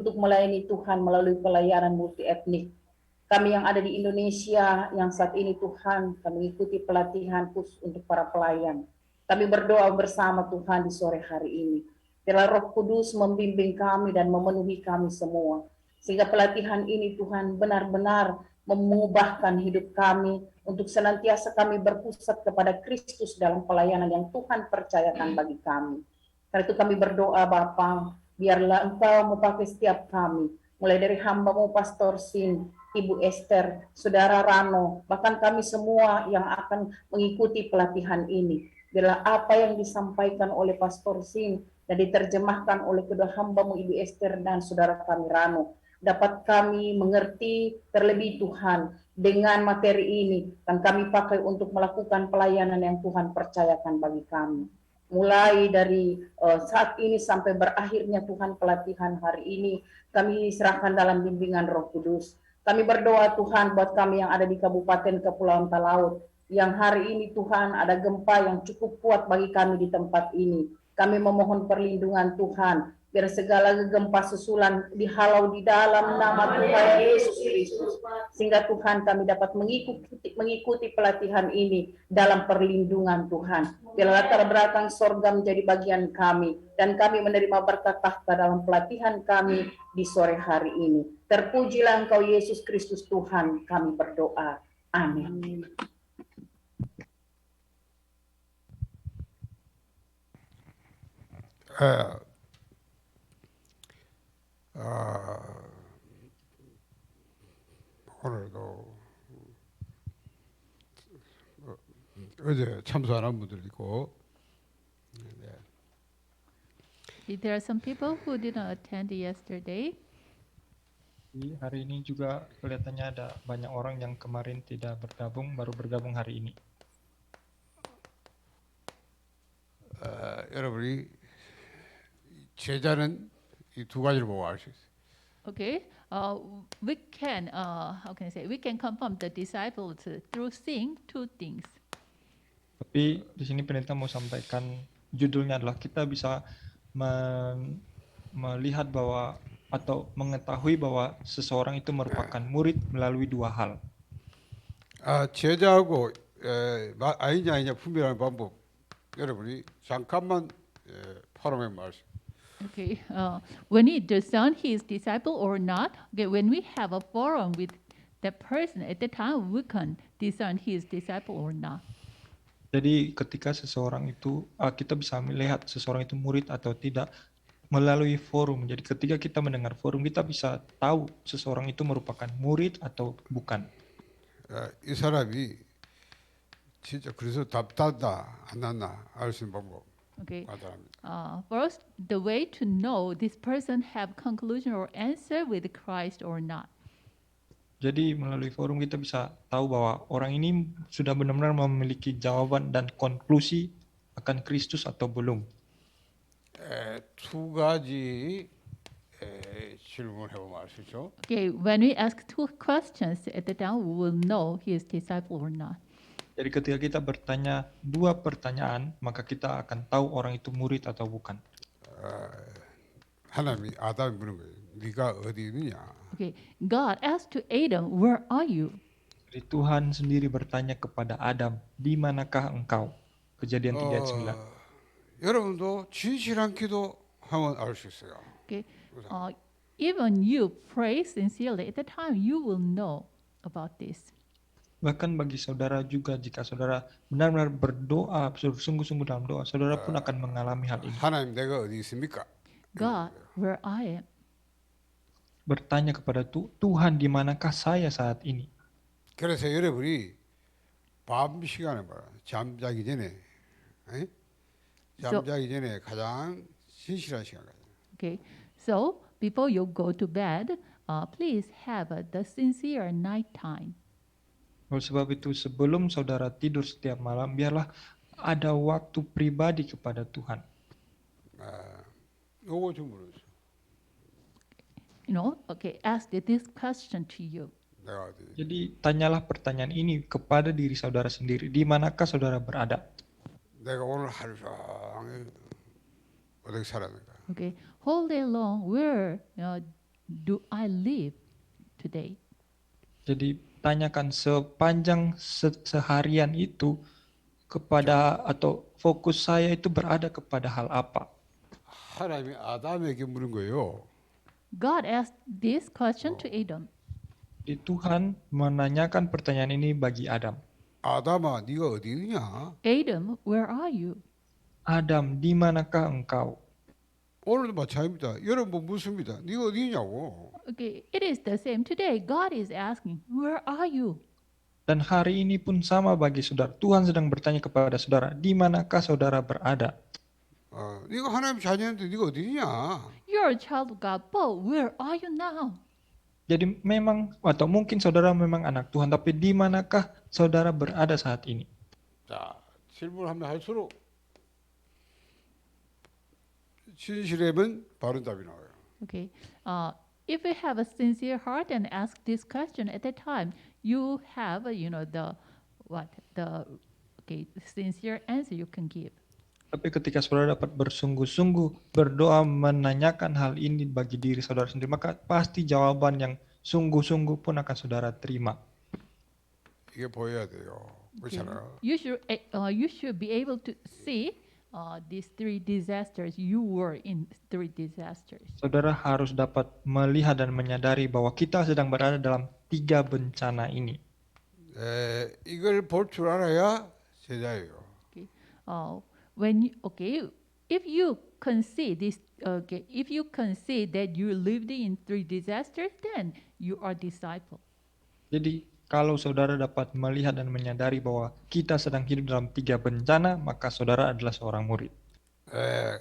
untuk melayani Tuhan melalui pelayanan multi etnik. Kami yang ada di Indonesia, yang saat ini Tuhan, kami mengikuti pelatihan khusus untuk para pelayan. Kami berdoa bersama Tuhan di sore hari ini. Biarlah Roh Kudus membimbing kami dan memenuhi kami semua. Sehingga pelatihan ini Tuhan benar-benar mengubahkan hidup kami untuk senantiasa kami berpusat kepada Kristus dalam pelayanan yang Tuhan percayakan bagi kami. Karena itu kami berdoa Bapa, biarlah Engkau memakai setiap kami, mulai dari hamba-Mu Pastor Sin, Ibu Esther, Saudara Rano, bahkan kami semua yang akan mengikuti pelatihan ini. Biarlah apa yang disampaikan oleh Pastor Sin dan diterjemahkan oleh kedua hamba-Mu Ibu Esther dan Saudara kami Rano, dapat kami mengerti terlebih Tuhan dengan materi ini, dan kami pakai untuk melakukan pelayanan yang Tuhan percayakan bagi kami. Mulai dari saat ini sampai berakhirnya Tuhan pelatihan hari ini, kami serahkan dalam bimbingan Roh Kudus. Kami berdoa Tuhan buat kami yang ada di Kabupaten Kepulauan Talaut, yang hari ini Tuhan ada gempa yang cukup kuat bagi kami di tempat ini. Kami memohon perlindungan Tuhan, biar segala gempa susulan dihalau di dalam nama Tuhan Yesus Kristus. Sehingga Tuhan kami dapat mengikuti pelatihan ini dalam perlindungan Tuhan. Biar latar belakang sorga menjadi bagian kami, dan kami menerima berkat tahta dalam pelatihan kami di sore hari ini. Terpujilah Engkau Yesus Kristus Tuhan, kami berdoa. Amin. 오늘도 어제 참석하는 분들 있고, There are some people who didn't attend yesterday. Hari ini juga kelihatannya ada banyak orang yang kemarin tidak bergabung, baru bergabung hari ini. 여러분이 제자는 이 두 가지를 보고 알 수 있어요. Okay, we can how can I say? We can confirm the disciples through seeing two things. Tapi di sini pendeta mau sampaikan judulnya adalah kita bisa melihat bahwa atau mengetahui bahwa seseorang itu merupakan murid melalui dua hal. 제자하고 아니냐 분별하는 방법, 여러분이 잠깐만 포럼에 말씀. Okay, when he discern his disciple or not, okay, when we have a forum with that person, at the time we can discern his disciple or not. Jadi ketika seseorang itu kita bisa melihat seseorang itu murid atau tidak melalui forum. Jadi ketika kita mendengar forum, kita bisa tahu seseorang itu merupakan murid atau bukan. 이 사람이 진짜 그래서 답답하다 안 났나 알 수 있는 방법. Okay. First, the way to know this person have conclusion or answer with Christ or not. Jadi melalui forum kita bisa tahu bahwa orang ini sudah benar-benar memiliki jawaban dan konklusi akan Kristus atau belum. 두 가지 질문해 보면 알 수 있죠. Okay, when we ask two questions at the time, we will know he is disciple or not. Jadi ketika kita bertanya dua pertanyaan, maka kita akan tahu orang itu murid atau bukan. 하나님이 아담이 묻는 거예요. 네가 어디 있느냐? Okay, God asked to Adam, "Where are you?" Jadi Tuhan sendiri bertanya kepada Adam, di manakah engkau? Kejadian 3 ayat 9. 여러분도 진실한 기도하면 알 수 있어요. Okay, even you pray sincerely at the time, you will know about this. Bahkan bagi saudara juga, jika saudara benar-benar berdoa sungguh-sungguh dalam doa, saudara pun akan mengalami hal ini. 하나님 내가 어디 있습니까? God, where I am. Bertanya kepada Tuhan, di manakah saya saat ini? 그래서 여러분이 밤 시간에 잠자기 전에, 잠자기 전에 가장 진실한 시간. Okay, so before you go to bed, please have the sincere night time. Oleh sebab itu, sebelum saudara tidur setiap malam, biarlah ada waktu pribadi kepada Tuhan. 요거 좀 물어보세요. You know, okay, ask this question to you. Jadi tanyalah pertanyaan ini kepada diri saudara sendiri, di manakah saudara berada? 내가 오늘 하루 종일 어떻게 살았는가? Okay, whole day long, where do I live today? Jadi tanyakan sepanjang seharian itu kepada atau fokus saya itu berada kepada hal apa. 하나님이 아담에게 물은 거예요. God asked this question to Adam. Di Tuhan menanyakan pertanyaan ini bagi Adam. 아담아, 네가 어디 있냐? Adam, where are you? Adam, di manakah engkau? 오늘도 마찬가지입니다. 여러분 묻습니다. 네가 어디 있냐고. Okay, it is the same today. God is asking, where are you? Dan hari ini pun sama bagi saudara. Tuhan sedang bertanya kepada saudara, di manakah saudara berada? 네가 하나님 자녀인데 네가 어디 있냐? You're a child of God, but where are you now? Jadi memang atau mungkin saudara memang anak Tuhan, tapi di manakah saudara berada saat ini? 자, 질문하면 할수록 진실하면 바른 답이 나와요. Okay, if you have a sincere heart and ask this question at that time, you have, sincere answer you can give. Tapi ketika saudara dapat bersungguh-sungguh berdoa menanyakan hal ini bagi diri saudara sendiri, maka pasti jawaban yang sungguh-sungguh pun akan saudara terima. 이게 보여야 돼요. 그렇잖아요. You should be able to see these three disasters. You were in three disasters. Saudara harus dapat melihat dan menyadari bahwa kita sedang berada dalam 3 bencana ini. 이걸 볼 줄 알아야 제자예요. If you concede this, if you concede that you lived in three disasters, then you are disciple. Jadi kalau saudara dapat melihat dan menyadari bahwa kita sedang hidup dalam 3 bencana, maka saudara adalah seorang murid.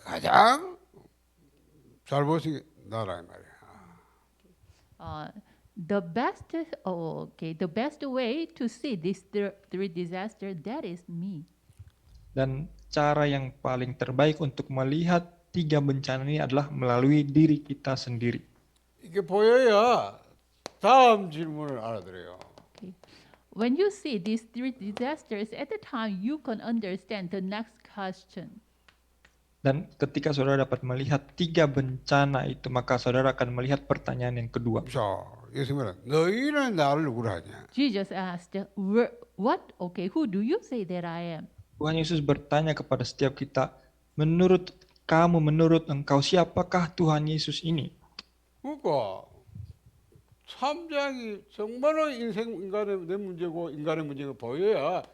가장 잘 보시 나라 이 말이야. The best way to see these three disasters, that is me. Dan cara yang paling terbaik untuk melihat 3 bencana ini adalah melalui diri kita sendiri. 이게 보여야 다음 질문을 알아들어요. Okay. When you see these three disasters, at the time you can understand the next question. Dan ketika saudara dapat melihat 3 bencana itu, maka saudara akan melihat pertanyaan yang kedua. 자, 예수님은 너희는 나를 누구라 하냐? Jesus asked, who do you say that I am? Tuhan Yesus bertanya kepada setiap kita, menurut kamu, menurut engkau, siapakah Tuhan Yesus ini? 그러니까 참장이 정말로 인간의 내 문제고 인간의 문제가 보여야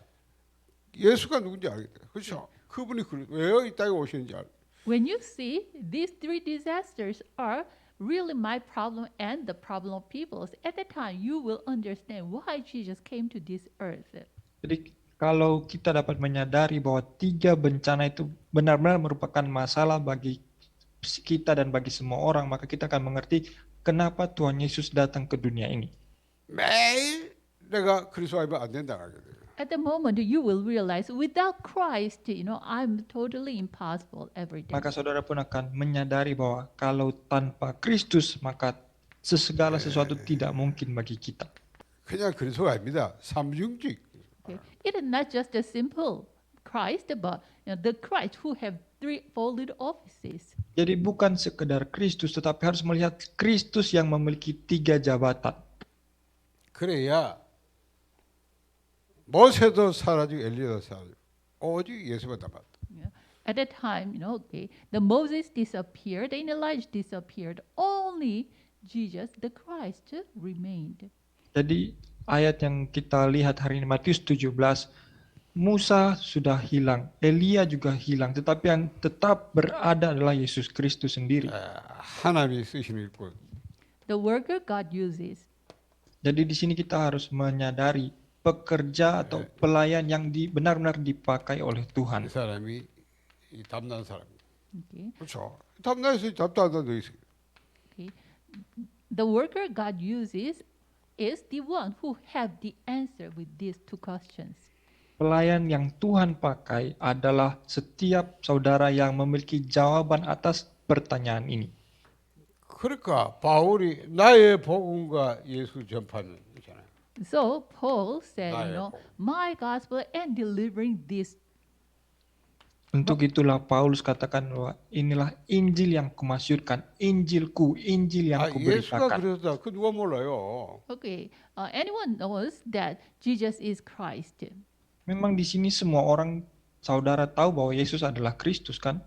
예수가 누군지 알겠다. 그렇죠? 그분이 왜 이 땅에 오시는지 알. When you see these three disasters are really my problem and the problem of peoples, at that time you will understand why Jesus came to this earth. Jadi kalau kita dapat menyadari bahwa 3 bencana itu benar-benar merupakan masalah bagi kita dan bagi semua orang, maka kita akan mengerti kenapa Tuhan Yesus datang ke dunia ini. 매일 내가 그리스도 아니면 안 된다 하게 돼요. At the moment you will realize without Christ, I'm totally impossible every day. Maka saudara pun akan menyadari bahwa kalau tanpa Kristus, maka segala sesuatu tidak mungkin bagi kita. 그냥 그리스도가 아닙니다. 삼중직. Okay. It is not just a simple Christ, but the Christ who have three-folded offices. Jadi bukan sekedar Kristus, tetapi harus melihat Kristus yang memiliki 3 jabatan. 그래야 모세도 사라지고 엘리야도 사라지고 오직 예수만 남았다. At that time, the Moses disappeared and Elijah disappeared. Only Jesus, the Christ, remained. Jadi ayat yang kita lihat hari ini Matius 17, Musa sudah hilang, Elia juga hilang, tetapi yang tetap berada adalah Yesus Kristus sendiri. 하나님이 쓰시는 일꾼. The worker God uses. Jadi di sini kita harus menyadari pekerja atau pelayan yang benar-benar dipakai oleh Tuhan. 이 사람이 이 담난 사람이에요. Okay. 그렇죠. 담나서 답답하다 너 있어요. Okay. The worker God uses is the one who have the answer with these 2 questions. Pelayan yang Tuhan pakai adalah setiap saudara yang memiliki jawaban atas pertanyaan ini. 그러니까 바울이 나의 복음과 예수 전파는 있잖아요. So Paul said, 나의 복음. my gospel and delivering this. Untuk itulah Paulus katakan bahwa inilah Injil yang kumasyurkan, Injilku, Injil yang 예수가 kuberitakan. 그러셨다. 그 누가 몰라요? Okay, anyone knows that Jesus is Christ. Memang di sini semua orang saudara tahu bahwa Yesus adalah Kristus kan?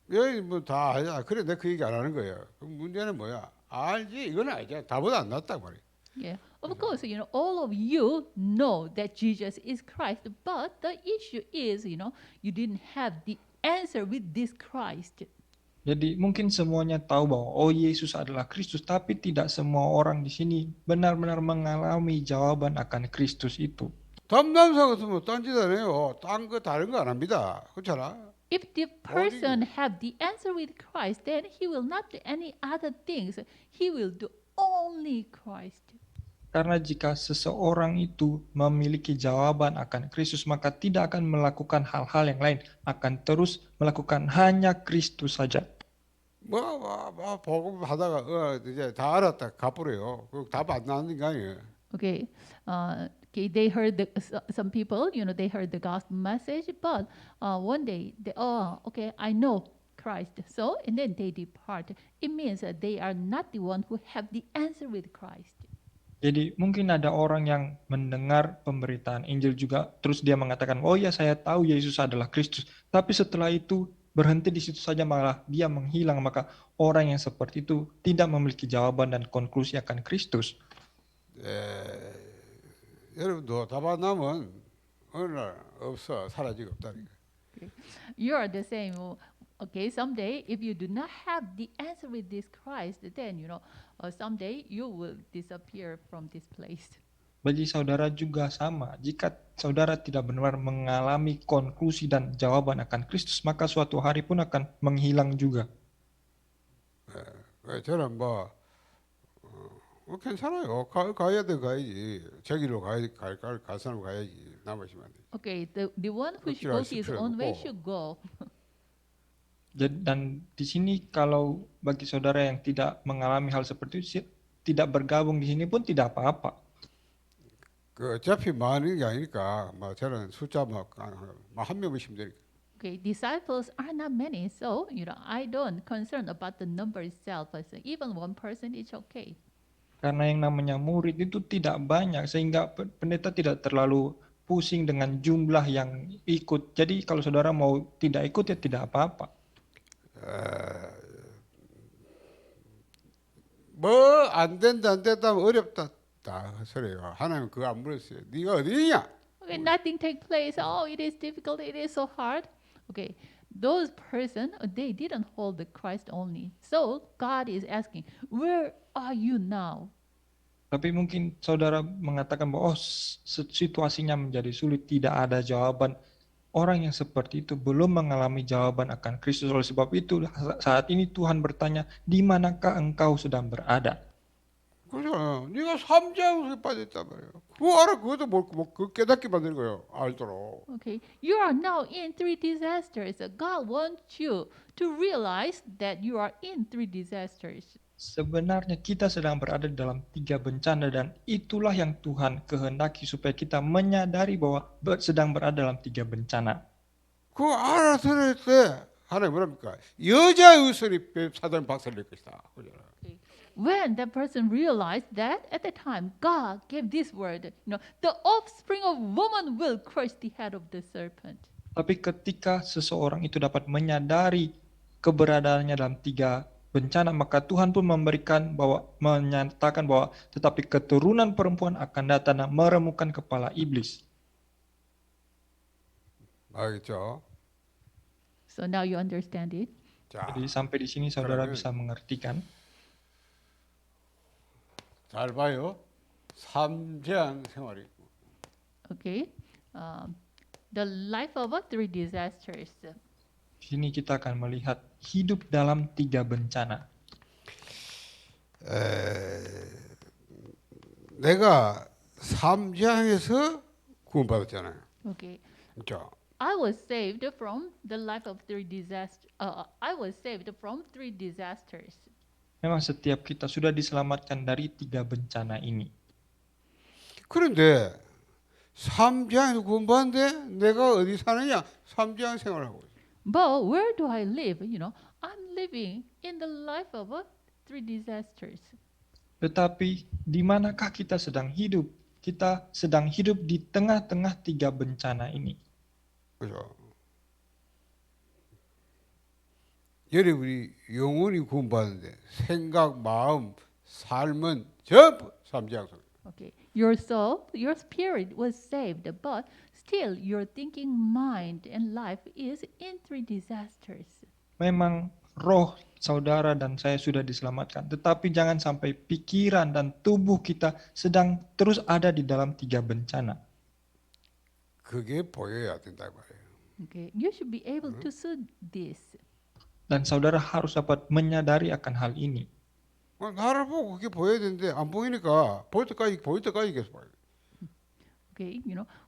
여기 뭐다 알잖아. 그래 내가 그 얘기 안 하는 거예요. 그 문제는 뭐야? 알지? 이건 알지. 다보다 안 낫다 말이야. Yeah, of course, all of you know that Jesus is Christ, but the issue is, you didn't have the answer with this Christ. Jadi mungkin semuanya tahu bahwa oh Yesus adalah Kristus, tapi tidak semua orang di sini benar-benar mengalami jawaban akan Kristus itu. 담담사 같으면 딴짓 안 해요. 딴 거 다른 거 안 합니다. 그렇잖아. If the person have the answer with Christ, then he will not do any other things. He will do only Christ. Karena jika seseorang itu memiliki jawaban akan Kristus, maka tidak akan melakukan hal-hal yang lain, akan terus melakukan hanya Kristus saja. 복음 하다가 이제 다 알았다 가버려요. 그 답 안 나는 인간이에요. Okay, they heard some people, they heard the gospel message, but one day, okay, I know Christ. So, and then they depart. It means that they are not the one who have the answer with Christ. Jadi mungkin ada orang yang mendengar pemberitaan Injil juga, terus dia mengatakan, oh ya saya tahu Yesus adalah Kristus. Tapi setelah itu berhenti di situ saja, malah dia menghilang. Maka orang yang seperti itu tidak memiliki jawaban dan konklusi akan Kristus. 여러분도 답 안 나면 어느 날 없어 사라지고 없다니까. You are the same. Okay, someday if you do not have the answer with this Christ, then someday you will disappear from this place. Bagi saudara juga sama. Jika saudara tidak benar mengalami konklusi dan jawaban akan Kristus, maka suatu hari pun akan menghilang juga. 저는 괜찮아요. 가야 돼 가야지. 저기로 갈 사람 가야지. 남으시면 안 돼. Okay, the one who should go his own way should go. Dan di sini kalau bagi saudara yang tidak mengalami hal seperti itu, tidak bergabung di sini pun tidak apa-apa. 어차피 많은 게 아니니까 저는 숫자 한 명이시면 되니까. Okay, disciples are not many, so I don't concern about the number itself. Even one person is okay. Karena yang namanya murid itu tidak banyak, sehingga pendeta tidak terlalu pusing dengan jumlah yang ikut. Jadi kalau saudara mau tidak ikut ya tidak apa-apa. 안 된다 어렵다 다 소리요. 하나님 그거 안 물었어요. 네가 어디냐? Okay, nothing take place. Oh, it is difficult. It is so hard. Okay, those person they didn't hold the Christ only. So God is asking, where are you now? Tapi mungkin saudara mengatakan bahwa situasinya menjadi sulit, tidak ada jawaban. Orang yang seperti itu belum mengalami jawaban akan Kristus. Oleh sebab itu saat ini Tuhan bertanya, di manakah engkau sedang berada? 그렇잖아. 네가 삼장에 빠졌단 말이야. 그거 알아. 그것도 그 깨닫게 만드는 거예요. 알도록. Okay, you are now in three disasters. God wants you to realize that you are in three disasters. Sebenarnya kita sedang berada dalam 3 bencana dan itulah yang Tuhan kehendaki supaya kita menyadari bahwa sedang berada dalam 3 bencana. 그거 알아들을 때 하나님 뭐랍니까? 여자의 의술이 사단 박살낼 것이다. 그러잖아. Okay. When that person realized that, at the time God gave this word, the offspring of woman will crush the head of the serpent. Tapi ketika seseorang itu dapat menyadari keberadaannya dalam 3 bencana, maka Tuhan pun menyatakan bahwa tetapi keturunan perempuan akan datang dan meremukkan kepala iblis. 알겠죠? So now you understand it. 자, Jadi sampai di sini saudara bisa mengerti kan? 잘 봐요. 삼재앙 생활이. Okay, the life of three disasters. Di sini kita akan melihat hidup dalam 3 bencana. 내가 삼재앙에서 구원받았잖아요. Okay, 자, I was saved from the life of three disasters. I was saved from three disasters. Memang setiap kita sudah diselamatkan dari 3 bencana ini. 그런데 삼재앙에서 구원받는데 내가 어디 사느냐? 삼재앙 생활하고 있어요. But where do I live? I'm living in the life of three disasters. Tetapi di manakah kita sedang hidup? Kita sedang hidup di tengah-tengah 3 bencana ini. 그죠? 여러분이 영원히 구원받는데 생각, 마음, 삶은 전부 삼지향성. Okay, your soul, your spirit was saved, but still your thinking mind and life is in three disasters. Memang roh saudara dan saya sudah diselamatkan, tetapi jangan sampai pikiran dan tubuh kita sedang terus ada di dalam 3 bencana. 그게 보여야 된다 말이에요. Okay, you should be able to see this. Dan saudara harus dapat menyadari akan hal ini. 나를 보고 그게 보여야 되는데 안 보이니까 보일 때까지 계속 봐요. Okay,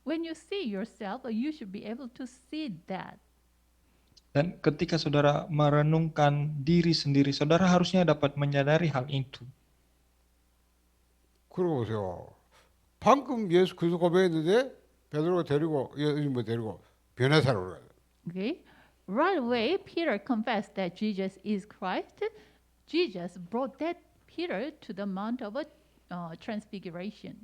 when you see yourself, you should be able to see that. Dan ketika saudara merenungkan diri sendiri, saudara harusnya dapat menyadari hal itu. 그러고 보세요. 방금 예수 그리스도 고백했는데 베드로가 데리고 예수님을 데리고 변해사로 가요. Okay, right away, Peter confessed that Jesus is Christ. Jesus brought that Peter to the Mount of Transfiguration.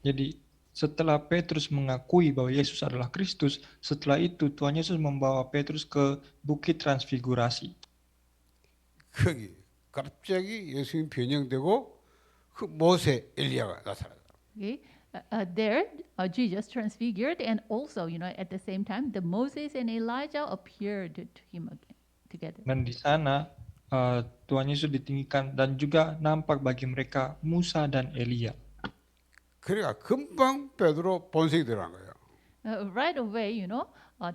Jadi setelah Petrus mengakui bahwa Yesus adalah Kristus, setelah itu Tuhan Yesus membawa Petrus ke Bukit Transfigurasi. 거기 갑자기 예수님 변형되고 그 모세 엘리야가 나타나요. Okay, there Jesus transfigured, and also at the same time the Moses and Elijah appeared to him again together. Dan di sana Tuhan Yesus ditinggikan dan juga nampak bagi mereka Musa dan Elia. 그러니까 금방 베드로 본색이 들어간 거예요. Right away,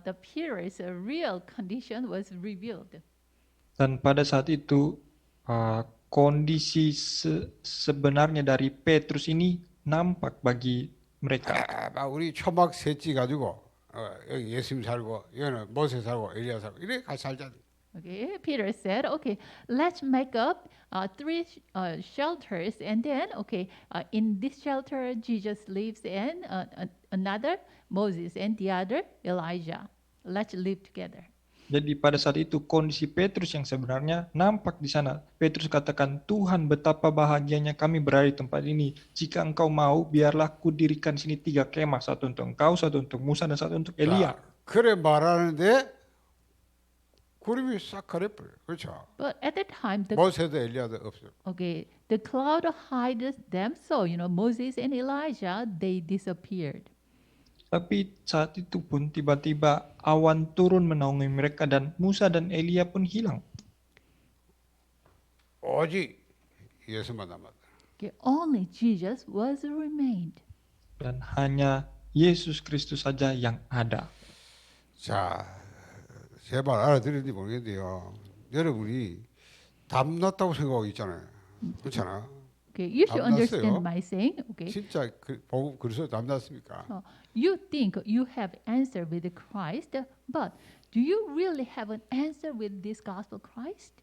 the Peter's real condition was revealed. Dan pada saat itu kondisi sebenarnya dari Petrus ini nampak bagi mereka. 막 우리 초막 셋째 가지고 여기 예수님 살고 여기는 모세 살고 엘리야 살고 이렇게 같이 살자. Okay, Peter said, okay, let's make up 3 shelters, and then, okay, in this shelter Jesus lives, and another Moses, and the other Elijah. Let's live together. Jadi pada saat itu kondisi Petrus yang sebenarnya nampak di sana. Petrus katakan, Tuhan betapa bahagianya kami berada di tempat ini. Jika engkau mau, biarlah kudirikan sini 3 kemah. Satu untuk engkau, satu untuk Musa, dan satu untuk Elia. 그래 말하는데 구름이 싹 가려버려요. 그렇죠? But at that time, 모세도 엘리야도 없어요. okay, the cloud hid them, so Moses and Elijah, they disappeared. Tapi saat itu pun tiba-tiba awan turun menaungi mereka dan Musa dan Elia pun hilang. 오직 예수만 남았다. Okay, only Jesus was remained. Dan hanya Yesus Kristus saja yang ada. 자, 제발 알아들었는지 모르겠는데요. 여러분이 담났다고 생각하고 있잖아요. 그렇잖아. Okay, you should 담났어요. understand my saying. Okay, 진짜 보고 그래서 담났습니까? you think you have answer with Christ, but do you really have an answer with this gospel Christ?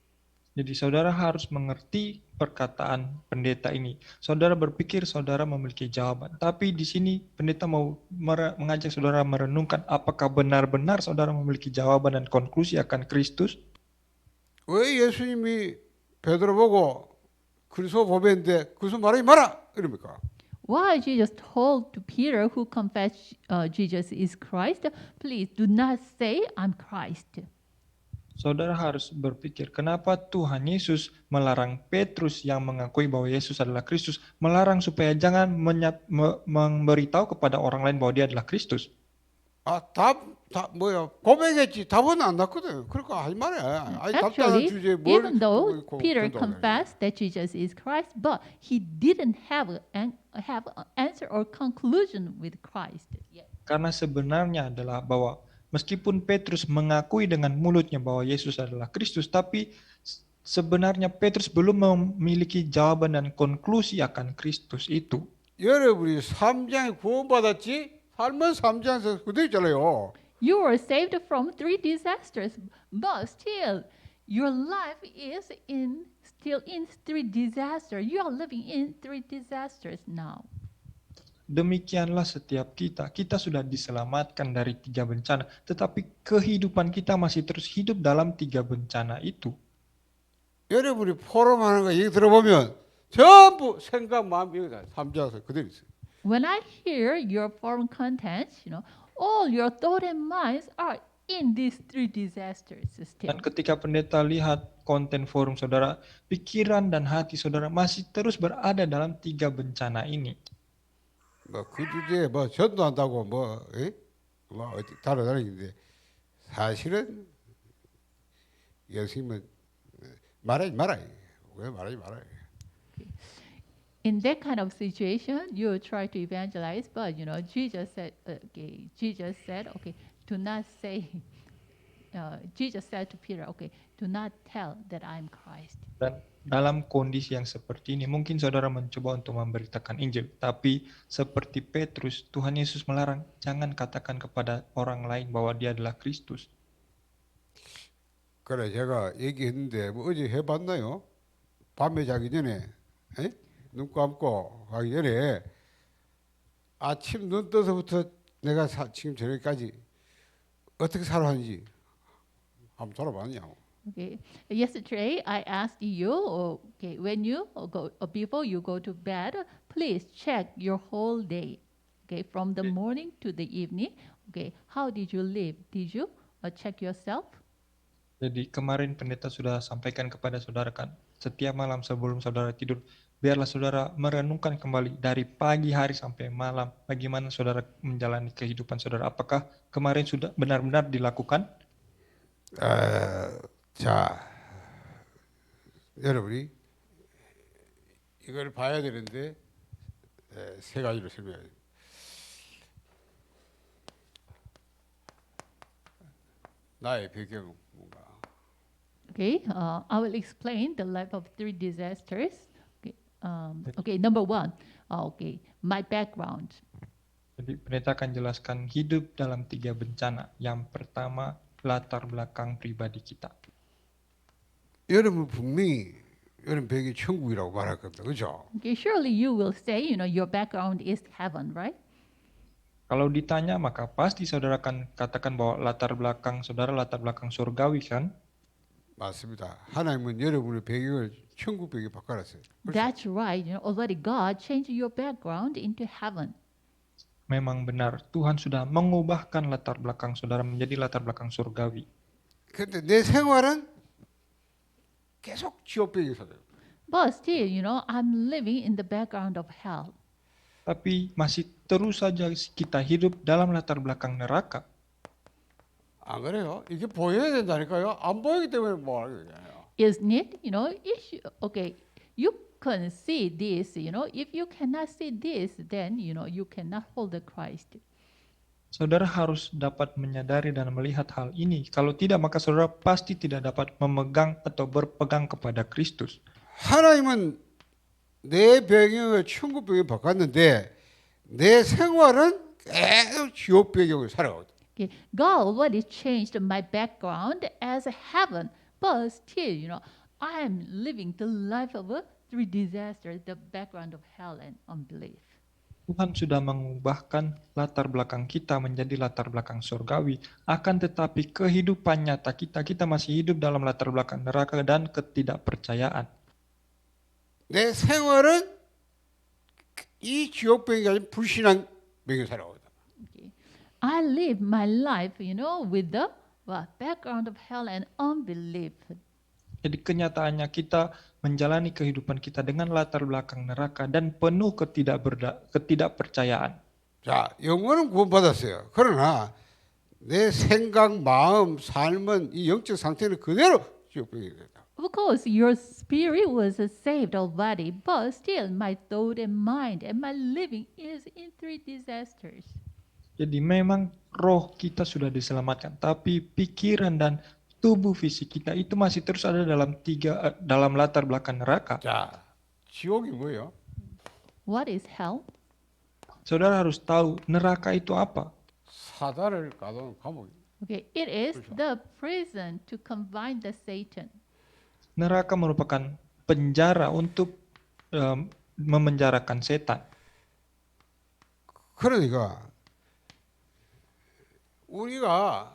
Jadi saudara harus mengerti perkataan pendeta ini. Saudara berpikir saudara memiliki jawaban. Tapi di sini pendeta mau mengajak saudara merenungkan apakah benar-benar saudara memiliki jawaban dan konklusi akan Kristus. 왜 예수님이 베드로 보고 그리스도 보배인데 그리스도 말하지 마라 이럽니까? Why Jesus told to Peter, who confessed Jesus is Christ, please do not say I'm Christ. Saudara harus berpikir kenapa Tuhan Yesus melarang Petrus yang mengakui bahwa Yesus adalah Kristus, melarang supaya jangan memberitahu kepada orang lain bahwa dia adalah Kristus. 고백했지 답은 안 났거든. 그러니까 하지 말아요. 아니 답답한 Actually, 주제에 뭘 even though 그거 Peter 된다고 그래. confessed that Jesus is Christ, but he didn't have an answer or conclusion with Christ yet. Karena sebenarnya adalah bahwa meskipun Petrus mengakui dengan mulutnya bahwa Yesus adalah Kristus, tapi sebenarnya Petrus belum memiliki jawaban dan konklusi akan Kristus itu. 여러분이 3장에 구원받았지? 삶은 3장에서 그대로 있잖아요. You were saved from 3 disasters, but still your life is still in 3 disasters. You are living in 3 disasters now. demikianlah setiap kita. Kita sudah diselamatkan dari 3 bencana, tetapi kehidupan kita masih terus hidup dalam 3 bencana itu. 여러분이 포럼하는 거 얘기 들어보면 전부 생각, 마음, 여기 다 삼자서 그대로 있어요. When I hear your foreign contents, all your thought and minds are in these 3 disasters still. Dan ketika pendeta lihat konten forum saudara, pikiran dan hati saudara masih terus berada dalam 3 bencana ini. 그 주제에 전도한다고 다르다는데 사실은 예수님은 말하지 말아요. 왜 말하지 말아요? In that kind of situation, you try to evangelize, but Jesus said, do not say. Jesus said to Peter, do not tell that I'm Christ. Dan dalam kondisi yang seperti ini, mungkin saudara mencoba untuk memberitakan Injil, tapi seperti Petrus, Tuhan Yesus melarang, jangan katakan kepada orang lain bahwa dia adalah Kristus. 그래 제가 얘기했는데 어제 해봤나요? 밤에 자기 전에 눈 감고 가기 전에 아침 눈 떠서부터 내가 지금 저녁까지 어떻게 살아왔는지 한번 돌아봤냐고. Okay. Yesterday, I asked you, when you before you go to bed, please check your whole day. Okay, from the morning to the evening. Okay, how did you live? Did you check yourself? Jadi kemarin pendeta sudah sampaikan kepada saudara kan, setiap malam sebelum saudara tidur, biarlah saudara merenungkan kembali dari pagi hari sampai malam, bagaimana saudara menjalani kehidupan saudara. Apakah kemarin sudah benar-benar dilakukan? 자, 여러분이 이걸 봐야 되는데 세 가지로 설명해요. 나의 배경 뭔가. Okay, I will explain the life of 3 disasters. Okay, number 1. My background. Jadi pendeta akan jelaskan hidup dalam 3 bencana. Yang pertama, latar belakang pribadi kita. 여러분 분명히 여러분 배경이 천국이라고 말할 겁니다. 그렇죠? Okay, surely you will say, your background is heaven, right? Kalau ditanya maka pasti saudara akan katakan bahwa latar belakang saudara latar belakang surgawi kan? 맞습니다. 하나님은 여러분의 배경을 천국 배경에 바꿔놨어요. That's right. Already God changed your background into heaven. Memang benar, Tuhan sudah mengubahkan latar belakang saudara menjadi latar belakang surgawi. 근데 내 생활은 계속 지옥 배경에 살아요. But still, I'm living in the background of hell. Tapi masih terus saja kita hidup dalam latar belakang neraka. 안 그래요? 이게 보여야 된다니까요. 안 보이기 때문에 뭐 하는 거잖아요. Isn't it? You can see this, if you cannot see this, then, you cannot hold the Christ. Saudara harus dapat menyadari dan melihat hal ini. Kalau tidak, maka saudara pasti tidak dapat memegang atau berpegang kepada Kristus. 하나님은 내 배경을 천국 배경에 바꿨는데 내 생활은 계속 지옥 배경을 살아가거든. Okay. God already changed my background as a heaven, but still, I am living the life of 3 disasters, the background of hell and unbelief. Tuhan sudah mengubahkan latar belakang kita menjadi latar belakang surgawi. Akan tetapi kehidupan nyata kita masih hidup dalam latar belakang neraka dan ketidakpercayaan. 내 생활은 이 지옥 배경이 아닌 불신앙 배경에 살아가거든. Okay. I live my life, with the background of hell and unbelief. Jadi kenyataannya kita menjalani kehidupan kita dengan latar belakang neraka dan penuh ketidakpercayaan. 자, 영혼은 구원받았어요. 그러나 내 생각, 마음, 삶은 이 영적 상태는 그대로 지옥 배경이 됐다. Of course, your spirit was saved already, but still my thought and mind and my living is in 3 disasters. Jadi memang roh kita sudah diselamatkan, tapi pikiran dan tubuh fisik kita itu masih terus ada dalam latar belakang neraka. 자, 지옥이 뭐예요? What is hell? Saudara harus tahu neraka itu apa? 사단을 가둔 감옥. Okay, it is the prison to confine the Satan. Neraka merupakan penjara untuk memenjarakan setan. 그러니까 우리가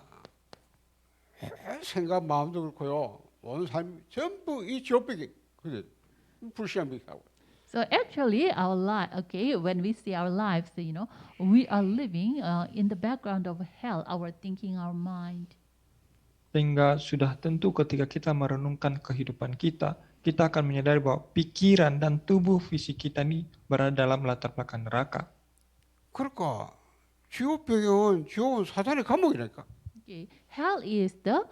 생각 마음도 그렇고요. 온 삶 전부 이 지옥배기 그래 불신한 배기하고. So actually, our life, okay, when we see our lives, we are living in the background of hell, our thinking, our mind. Sehingga sudah tentu ketika kita merenungkan kehidupan kita, kita akan menyadari bahwa pikiran dan tubuh fisik kita ini berada dalam latar belakang neraka. 그러니까 지옥배경은 지옥은 사단의 감옥이라니까. Okay. Hell is the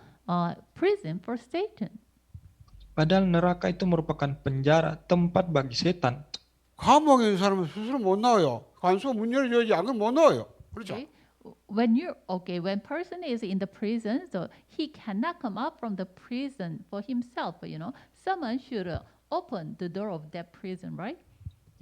prison for Satan. Padahal neraka itu merupakan penjara, tempat bagi setan. 감옥에 있는 사람은 스스로 못 나와요. 간수가 문 열어줘야지 안 그러면 못 나와요. 그렇죠? Okay. When person is in the prison, so he cannot come out from the prison for himself. Someone should open the door of that prison, right?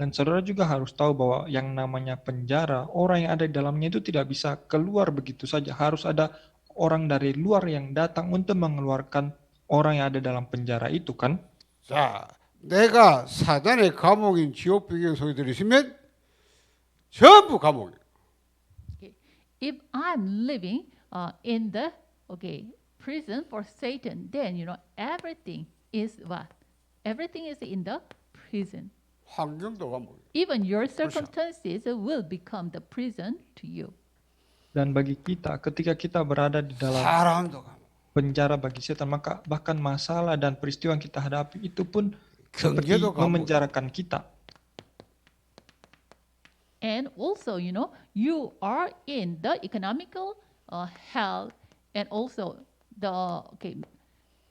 Dan saudara juga harus tahu bahwa yang namanya penjara, orang yang ada di dalamnya itu tidak bisa keluar begitu saja. Harus ada orang dari luar yang datang untuk mengeluarkan orang yang ada dalam penjara itu kan. 자, 내가 사단의 감옥인 지옥 배경 속에 들으시면 전부 감옥이에요. Okay. If I'm living in the prison for Satan, then everything is what? Everything is in the prison. 환경도 감옥이에요. Even your circumstances will become the prison to you. Dan bagi kita, ketika kita berada di dalam 사람도 감옥. penjara bagi setan, maka bahkan masalah dan peristiwa yang kita hadapi itu pun seperti 경제도 감옥. memenjarakan kita. And also, you are in the economical hell, and also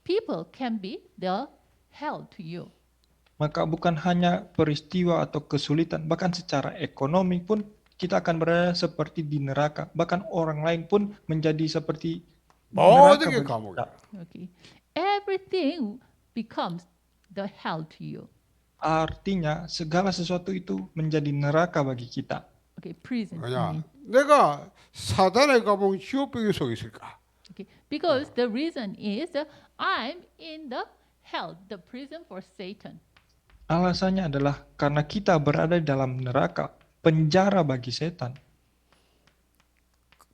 people can be the hell to you. Maka bukan hanya peristiwa atau kesulitan, bahkan secara ekonomi pun kita akan berada seperti di neraka. Bahkan orang lain pun menjadi seperti neraka 모든 게 bagi 감옥이에요. kita. Okay, everything becomes the hell to you. Artinya segala sesuatu itu menjadi neraka bagi kita. Okay, prison. I 왜냐? mean. 내가 사단의 감옥 지옥 배경 속에 있을까? Okay, because the reason is I'm in the hell, the prison for Satan. Alasannya adalah karena kita berada di dalam neraka, penjara bagi setan.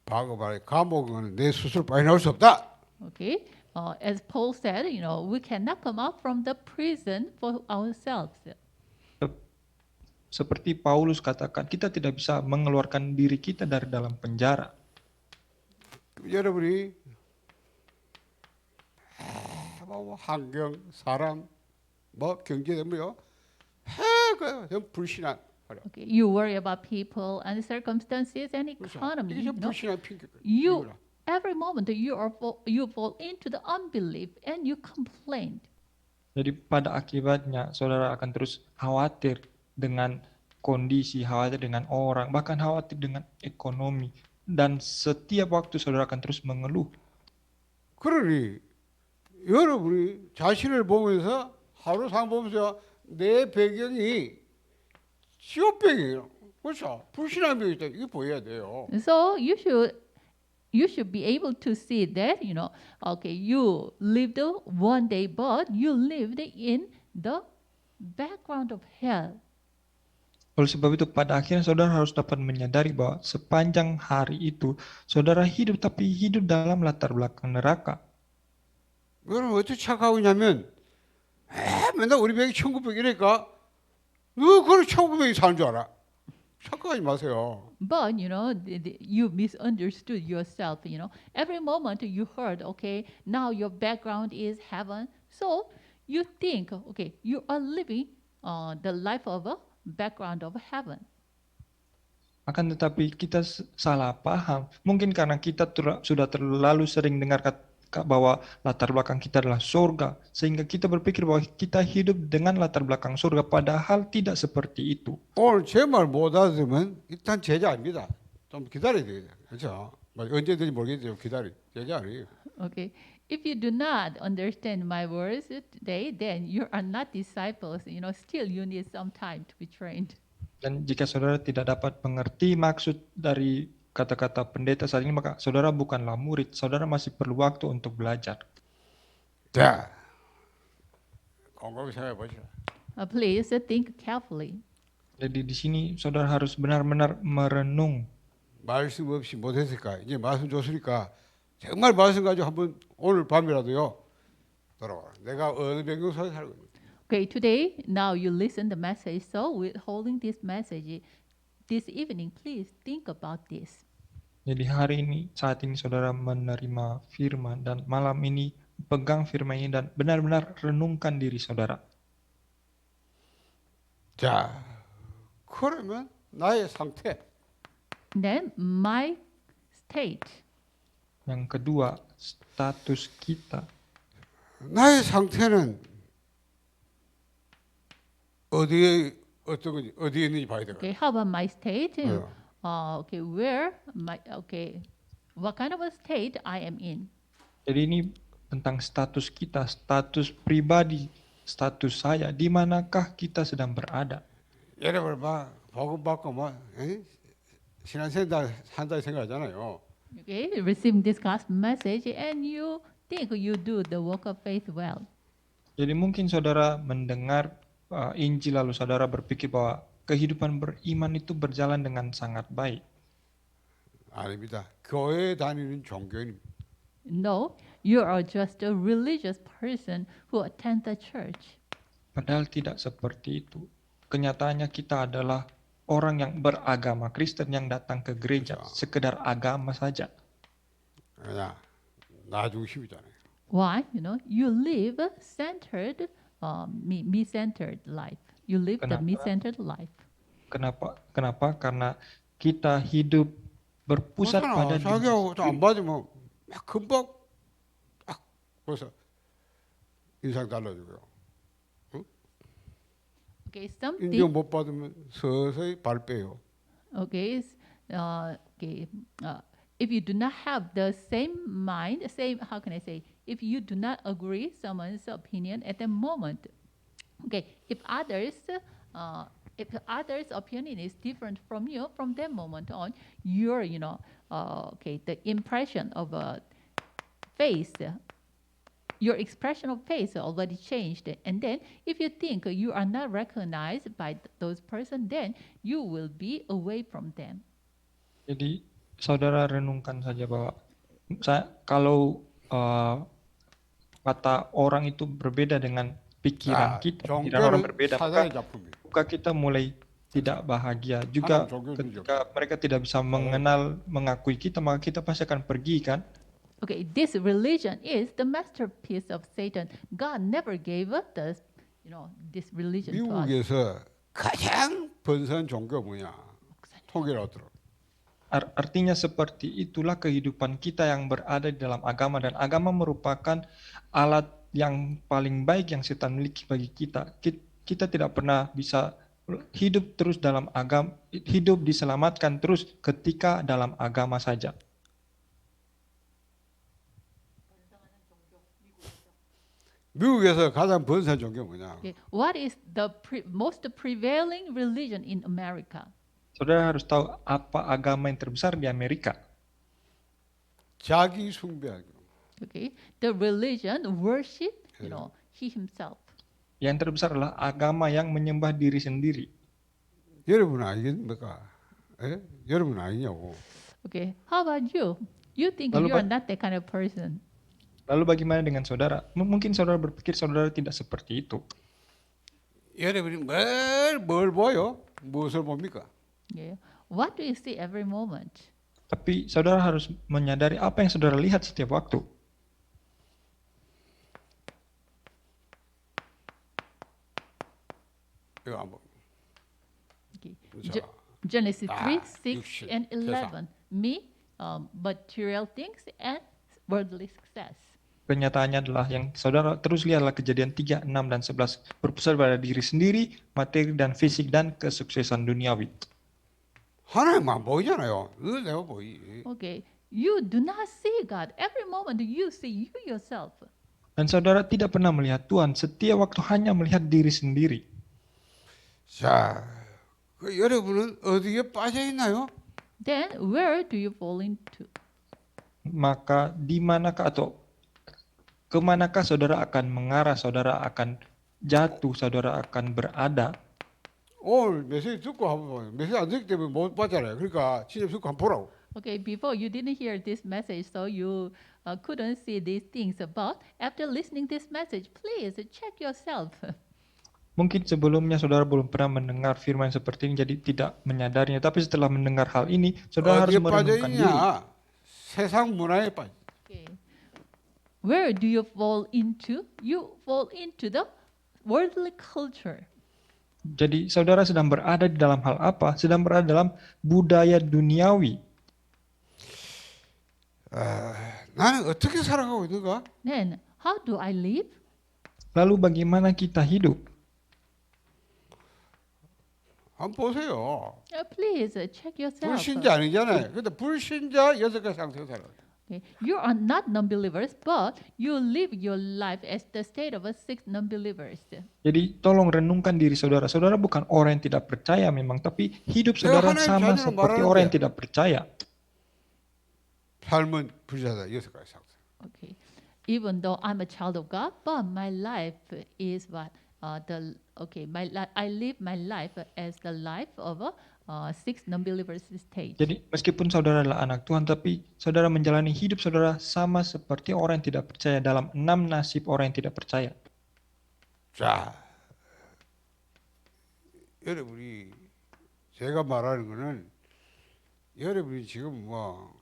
바로 말해 감옥은 내 스스로 빠져나올 수 없다. Okay, as Paul said, we cannot come out from the prison for ourselves. Seperti Paulus katakan, kita tidak bisa mengeluarkan diri kita dari dalam penjara. 여러분이 뭐 환경, 사람, 뭐 경제 뭐요? 전 불신한 거예요. Okay, you worry about people and circumstances and 그렇죠? economy. 이게 전 불신한 핑계. You every moment you fall into the unbelief and you complain. Jadi pada akibatnya saudara akan terus khawatir dengan kondisi, khawatir dengan orang, bahkan khawatir dengan ekonomi. Dan setiap waktu saudara akan terus mengeluh. 그러니 여러분이 자신을 보면서 하루 상 보면서 내 배경이 지옥 배경이에요. 그렇죠? 불신한 배경이 있다. 이게 보여야 돼요. So you should be able to see that you lived one day, but you lived in the background of hell. Oleh sebab itu pada akhirnya saudara harus dapat menyadari bahwa sepanjang hari itu saudara hidup tapi hidup dalam latar belakang neraka. 여러분 어떻게 착각하고 있냐면 맨날 우리 배경이 1900이니까 너 그걸 1900이 사는 줄 알아. 착각하지 마세요. But you misunderstood yourself. Every moment you heard, okay, now your background is heaven. So you think, okay, you are living the life of a background of heaven. Akan tetapi kita salah paham. Mungkin karena kita sudah terlalu sering dengar bahwa latar belakang kita adalah surga. Sehingga kita berpikir bahwa kita hidup dengan latar belakang surga. Padahal tidak seperti itu. 오늘 제 말 못 알아들으면 일단 제자 아닙니다. 좀 기다려야 되겠죠. 그렇죠? 언제든지 모르겠지만 제자 아니에요. Okay. If you do not understand my words today, then you are not disciples. Still you need some time to be trained. Dan jika saudara tidak dapat mengerti maksud dari kata-kata pendeta saat ini, maka saudara bukanlah murid. Saudara masih perlu waktu untuk belajar. 자, 곰곰이 생각해 보시죠. Please think carefully. Jadi di sini saudara harus benar-benar merenung. 말씀 없이 못했을까? 이제 말씀 줬으니까 정말 말씀 가지고 한번 오늘 밤이라도요 돌아와. 내가 어느 백성사에 살고 있는. Okay, today, now you listen the message. So, withholding this message this evening, please think about this. Jadi hari ini, saat ini saudara menerima firman dan malam ini pegang firman ini dan benar-benar renungkan diri saudara. 자, 그러면 나의 상태, Then, my state. Yang kedua, status kita. 나의 상태는 어디에 어떤 건지 어디에 있는지 봐야 되거든. Okay, how about my state? Yeah. Okay, what kind of a state I am in? Jadi ini tentang status kita, status pribadi, status saya, di manakah kita sedang berada. 여러분 봐, 복음 받고 뭐 신앙생활 한다 생각하잖아요. Okay, receiving this gospel message and you think you do the work of faith well. Jadi mungkin saudara mendengar Injil lalu saudara berpikir bahwa kehidupan beriman itu berjalan dengan sangat baik. 아닙니다. 교회 다니는 종교인입니다. No, you are just a religious person who attend the church. Padahal tidak seperti itu. Kenyataannya kita adalah orang yang beragama Kristen yang datang ke gereja, sekedar agama saja. 그냥 나 중심이잖아요. Why? You live centered, me-centered life. You live the Kenapa? me-centered life. Kenapa? Karena kita hidup berpusat pada 그렇잖아. diri 자기하고 안 sendiri. 받으면 막 금방 딱 벌써 인상 달라지고요. Okay, something. 인정 못 받으면 서서히 발 빼요. Okay, if you do not have the same mind, how can I say? If you do not agree someone's opinion at the moment, okay, if others' opinion is different from you, from that moment on, your, the impression of a face, your expression of face already changed. And then if you think you are not recognized by those person, then you will be away from them. Jadi saudara renungkan saja bahwa kalau kata orang itu berbeda dengan pikiran kita, pikiran orang 종교는 berbeda, 사단의 maka 작품이에요. kita mulai tidak bahagia. Juga 하나님 종교는 ketika mereka tidak bisa mengakui kita, maka kita pasti akan pergi kan. Okay, this religion is the masterpiece of Satan. God never gave us this religion to us. 미국에서 가장 번성한 종교 뭐냐? 통계로 들어. Artinya seperti itulah kehidupan kita yang berada di dalam agama, dan agama merupakan alat yang paling baik yang setan miliki bagi kita. Kita tidak pernah bisa hidup terus dalam agama, hidup diselamatkan terus ketika dalam agama saja. 미국에서 가장 번성한 종교 뭐냐? Okay, what is the most prevailing religion in America? Saudara harus tahu apa agama yang terbesar di Amerika. 자기 숭배하기. Okay, the religion worship, he himself. Yang terbesar adalah agama yang menyembah diri sendiri. 여러분 아니겠습니까? 예? 여러분 아니냐고. Okay, how about you? You think Lalu you are not that kind of person. Lalu bagaimana dengan saudara? Mungkin saudara berpikir saudara tidak seperti itu. 여러분이 뭘 보여? 무엇을 봅니까? Yeah. What do you see every moment? Tapi saudara harus menyadari apa yang saudara lihat setiap waktu. 이거 안 보. Okay. 자, Genesis 3, 6, 육신, and 11. Me, material things and worldly success. Kenyataannya adalah yang saudara terus lihat adalah Kejadian 3, 6, dan 11. Berpusat pada diri sendiri, materi dan fisik, dan kesuksesan duniawi. 하나님만 보이잖아요. 늘 내가 보이. Okay. You do not see God. Every moment you see you yourself. Dan saudara tidak pernah melihat Tuhan, setiap waktu hanya melihat diri sendiri. 자, 여러분은 어디에 빠져 있나요? Then where do you fall into? Maka di manakah atau kemanakah saudara akan mengarah, saudara akan jatuh, saudara akan berada? 오늘 메시지 듣고 한번 메시지 안 듣기 때문에 못 봤잖아요. 그러니까 진짜 듣고 한번 보라고. Okay, before you didn't hear this message, so you couldn't see these things. But after listening this message, please check yourself. Mungkin sebelumnya saudara belum pernah mendengar firman seperti ini, jadi tidak menyadarinya. Tapi setelah mendengar hal ini, saudara harus 어디에 빠져 merenungkan diri. 있냐? 세상 문화에 빠져. Okay. Where do you fall into? You fall into the worldly culture. Jadi saudara sedang berada di dalam hal apa? Sedang berada dalam budaya duniawi. 나는 어떻게 살아가고 있는가? Then, how do I live? Lalu bagaimana kita hidup? 한번 보세요. Please check yourself. 불신자 아니잖아요. 근데 불신자 6가지 상태로 살아요. Okay. You are not non-believers, but you live your life as the state of a six non-believers. Jadi tolong renungkan diri saudara. Saudara bukan orang yang tidak percaya memang, tapi hidup saudara 하나님 sama 자녀로 seperti 말하는데. orang yang tidak percaya. 삶은 불신자다 6가지 상태. Okay. Even though I'm a child of God, but my life is what I live my life as the life of a six non-believers stage. Jadi meskipun saudara adalah anak Tuhan, tapi saudara menjalani hidup saudara sama seperti orang yang tidak percaya dalam 6 nasib orang yang tidak percaya. 자, 여러분이 제가 말하는 거는 여러분이 지금 뭐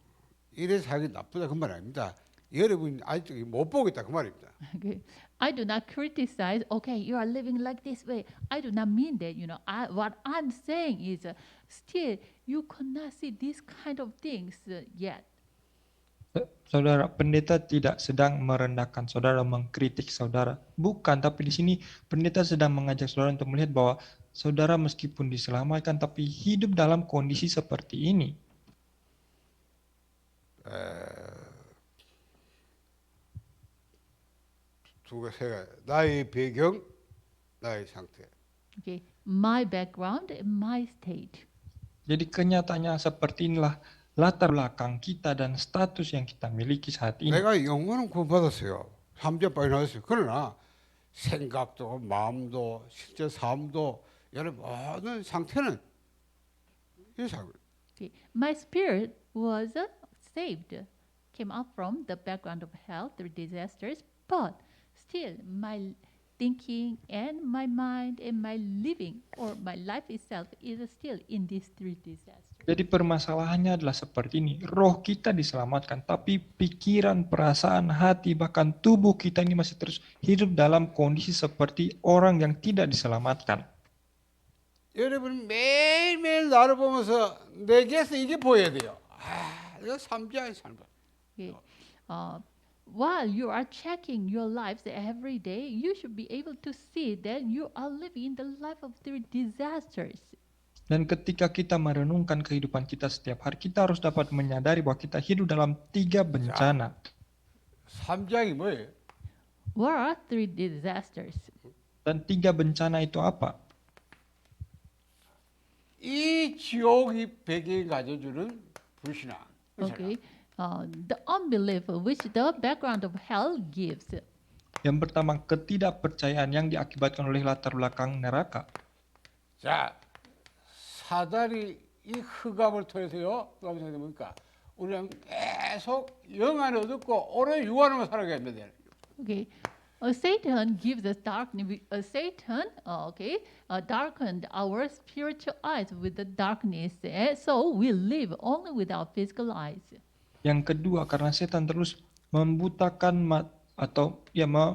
이래 살기 나쁘다 그 말 아닙니다. 여러분이 아직 못 보겠다 그 말입니다. Okay. I do not criticize, okay, you are living like this way. I do not mean that, what I'm saying is still you cannot see these kind of things yet. Saudara, pendeta tidak sedang merendahkan saudara, mengkritik saudara. Bukan, tapi di sini pendeta sedang mengajak saudara untuk melihat bahwa saudara meskipun diselamatkan, tapi hidup dalam kondisi seperti ini. 두 가지가 나의 배경, 나의 상태. Okay. My background and my state. Jadi kenyataannya seperti inilah latar belakang kita dan status yang kita miliki saat ini. 내가 영원한 구원받았어요. 3절 빨리 나왔어요. 그러나 생각도 마음도 실제 삶도 여러 모든 상태는 이 상태. Okay. My spirit was saved, came up from the background of hell through disasters, but still my thinking and my mind and my living or my life itself is still in these three disasters. Jadi permasalahannya adalah seperti ini. Roh kita diselamatkan, tapi pikiran, perasaan, hati, bahkan tubuh kita ini masih terus hidup dalam kondisi seperti orang yang tidak diselamatkan. 여러분 매일매일 나를 보면서 내게서 이게 보여야 돼요. 이거 삶자의 삶. Okay. While you are checking your lives every day, you should be able to see that you are living the life of three disasters. Dan ketika kita merenungkan kehidupan kita setiap hari, kita harus dapat menyadari bahwa kita hidup dalam 3 bencana. 삶장이 뭐예요? What are three disasters? Dan 3 bencana itu apa? 이 지옥이 배경이 가져주는 불신앙. Okay. The unbelief which the background of hell gives. Yang pertama, ketidakpercayaan yang diakibatkan oleh latar belakang neraka. 자, 사단이 이 흑암을 통해서요. 흑암이 통해서 뭡니까? 우리는 계속 영안을 얻고 오래 유한하면 살아가야 됩니다. Okay. Satan gives us darkness. Darkened our spiritual eyes with the darkness, so we live only with our physical eyes. Yang kedua, karena setan terus membutakan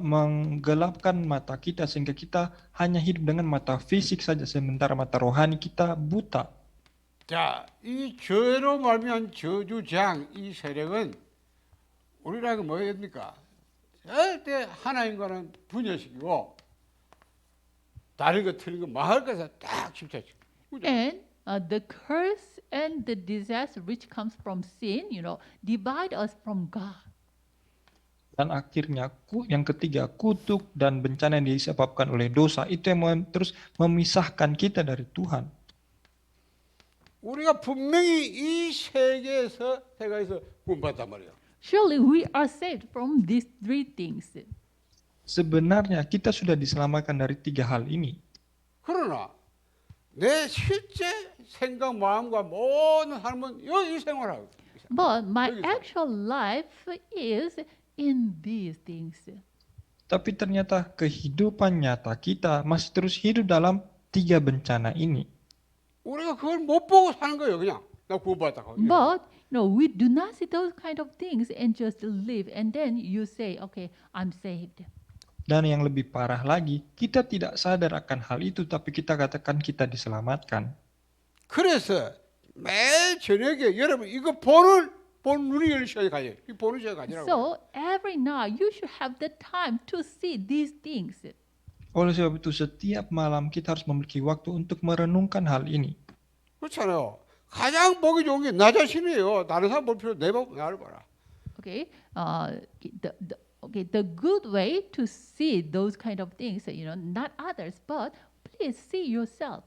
menggelapkan mata kita sehingga kita hanya hidup dengan mata fisik saja, sementara mata rohani kita buta. 자, 이 죄로 말미암은 저주장 이 세력은 우리라고 뭐였습니까? 절대 하나님과는 분열시키고 다른 거 틀린 거 망할 것에 딱 집착시켜. And the curse and the disaster which comes from sin, divide us from God. Dan akhirnya yang ketiga, kutuk dan bencana yang disebabkan oleh dosa itu yang terus memisahkan kita dari Tuhan. 우리가 분명히 이 세계에서 구원받단 말이에요. Surely we are saved from these three things. Sebenarnya kita sudah diselamatkan dari 3 hal ini. 그러나 내 실제 생각, 마음과 모든 삶은 여기 생활하고 있어요. But my 여기서. actual life is in these things. Tapi ternyata kehidupan nyata kita masih terus hidup dalam 3 bencana ini. 우리가 그걸 못 보고 사는 거예요, 그냥. 나 구원받았다고. But no, we do not see those kind of things and just live. And then you say, okay, I'm saved. Dan yang lebih parah lagi, kita tidak sadar akan hal itu, tapi kita katakan kita diselamatkan. 그래서 매일 저녁에 여러분 이거 보는 눈이 열린 시간이 가져요. 이 보는 시간이 가지라고. So every night you should have the time to see these things. Oleh sebab itu, setiap malam kita harus memiliki waktu untuk merenungkan hal ini. 그렇잖아요. 가장 보기 좋은 게 나 자신이에요. 다른 사람 볼 필요 내 보고 나를 봐라. Okay, the good way to see those kind of things, not others, but please see yourself.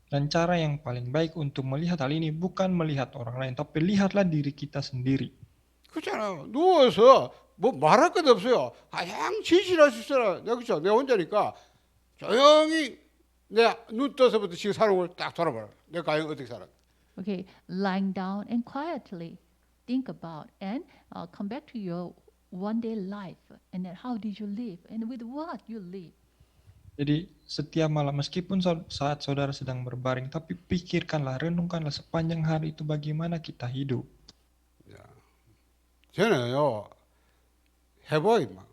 Dan cara yang paling baik untuk melihat hal ini bukan melihat orang lain, tapi lihatlah diri kita sendiri. 그렇잖아요. 누워서 뭐 말할 것도 없어요. 가장 진실할 수 있어라. 내가 그렇죠. 내가 혼자니까 조용히 내 눈 떠서부터 지금 사는 걸 딱 돌아봐라. 내가 과연 어떻게 살아? Okay, lying down and quietly think about and come back to your one day life and then how did you live and with what you live. Jadi setiap malam, meskipun saat saudara sedang berbaring, tapi pikirkanlah, renungkanlah sepanjang hari itu bagaimana kita hidup. 저는요 해보이 막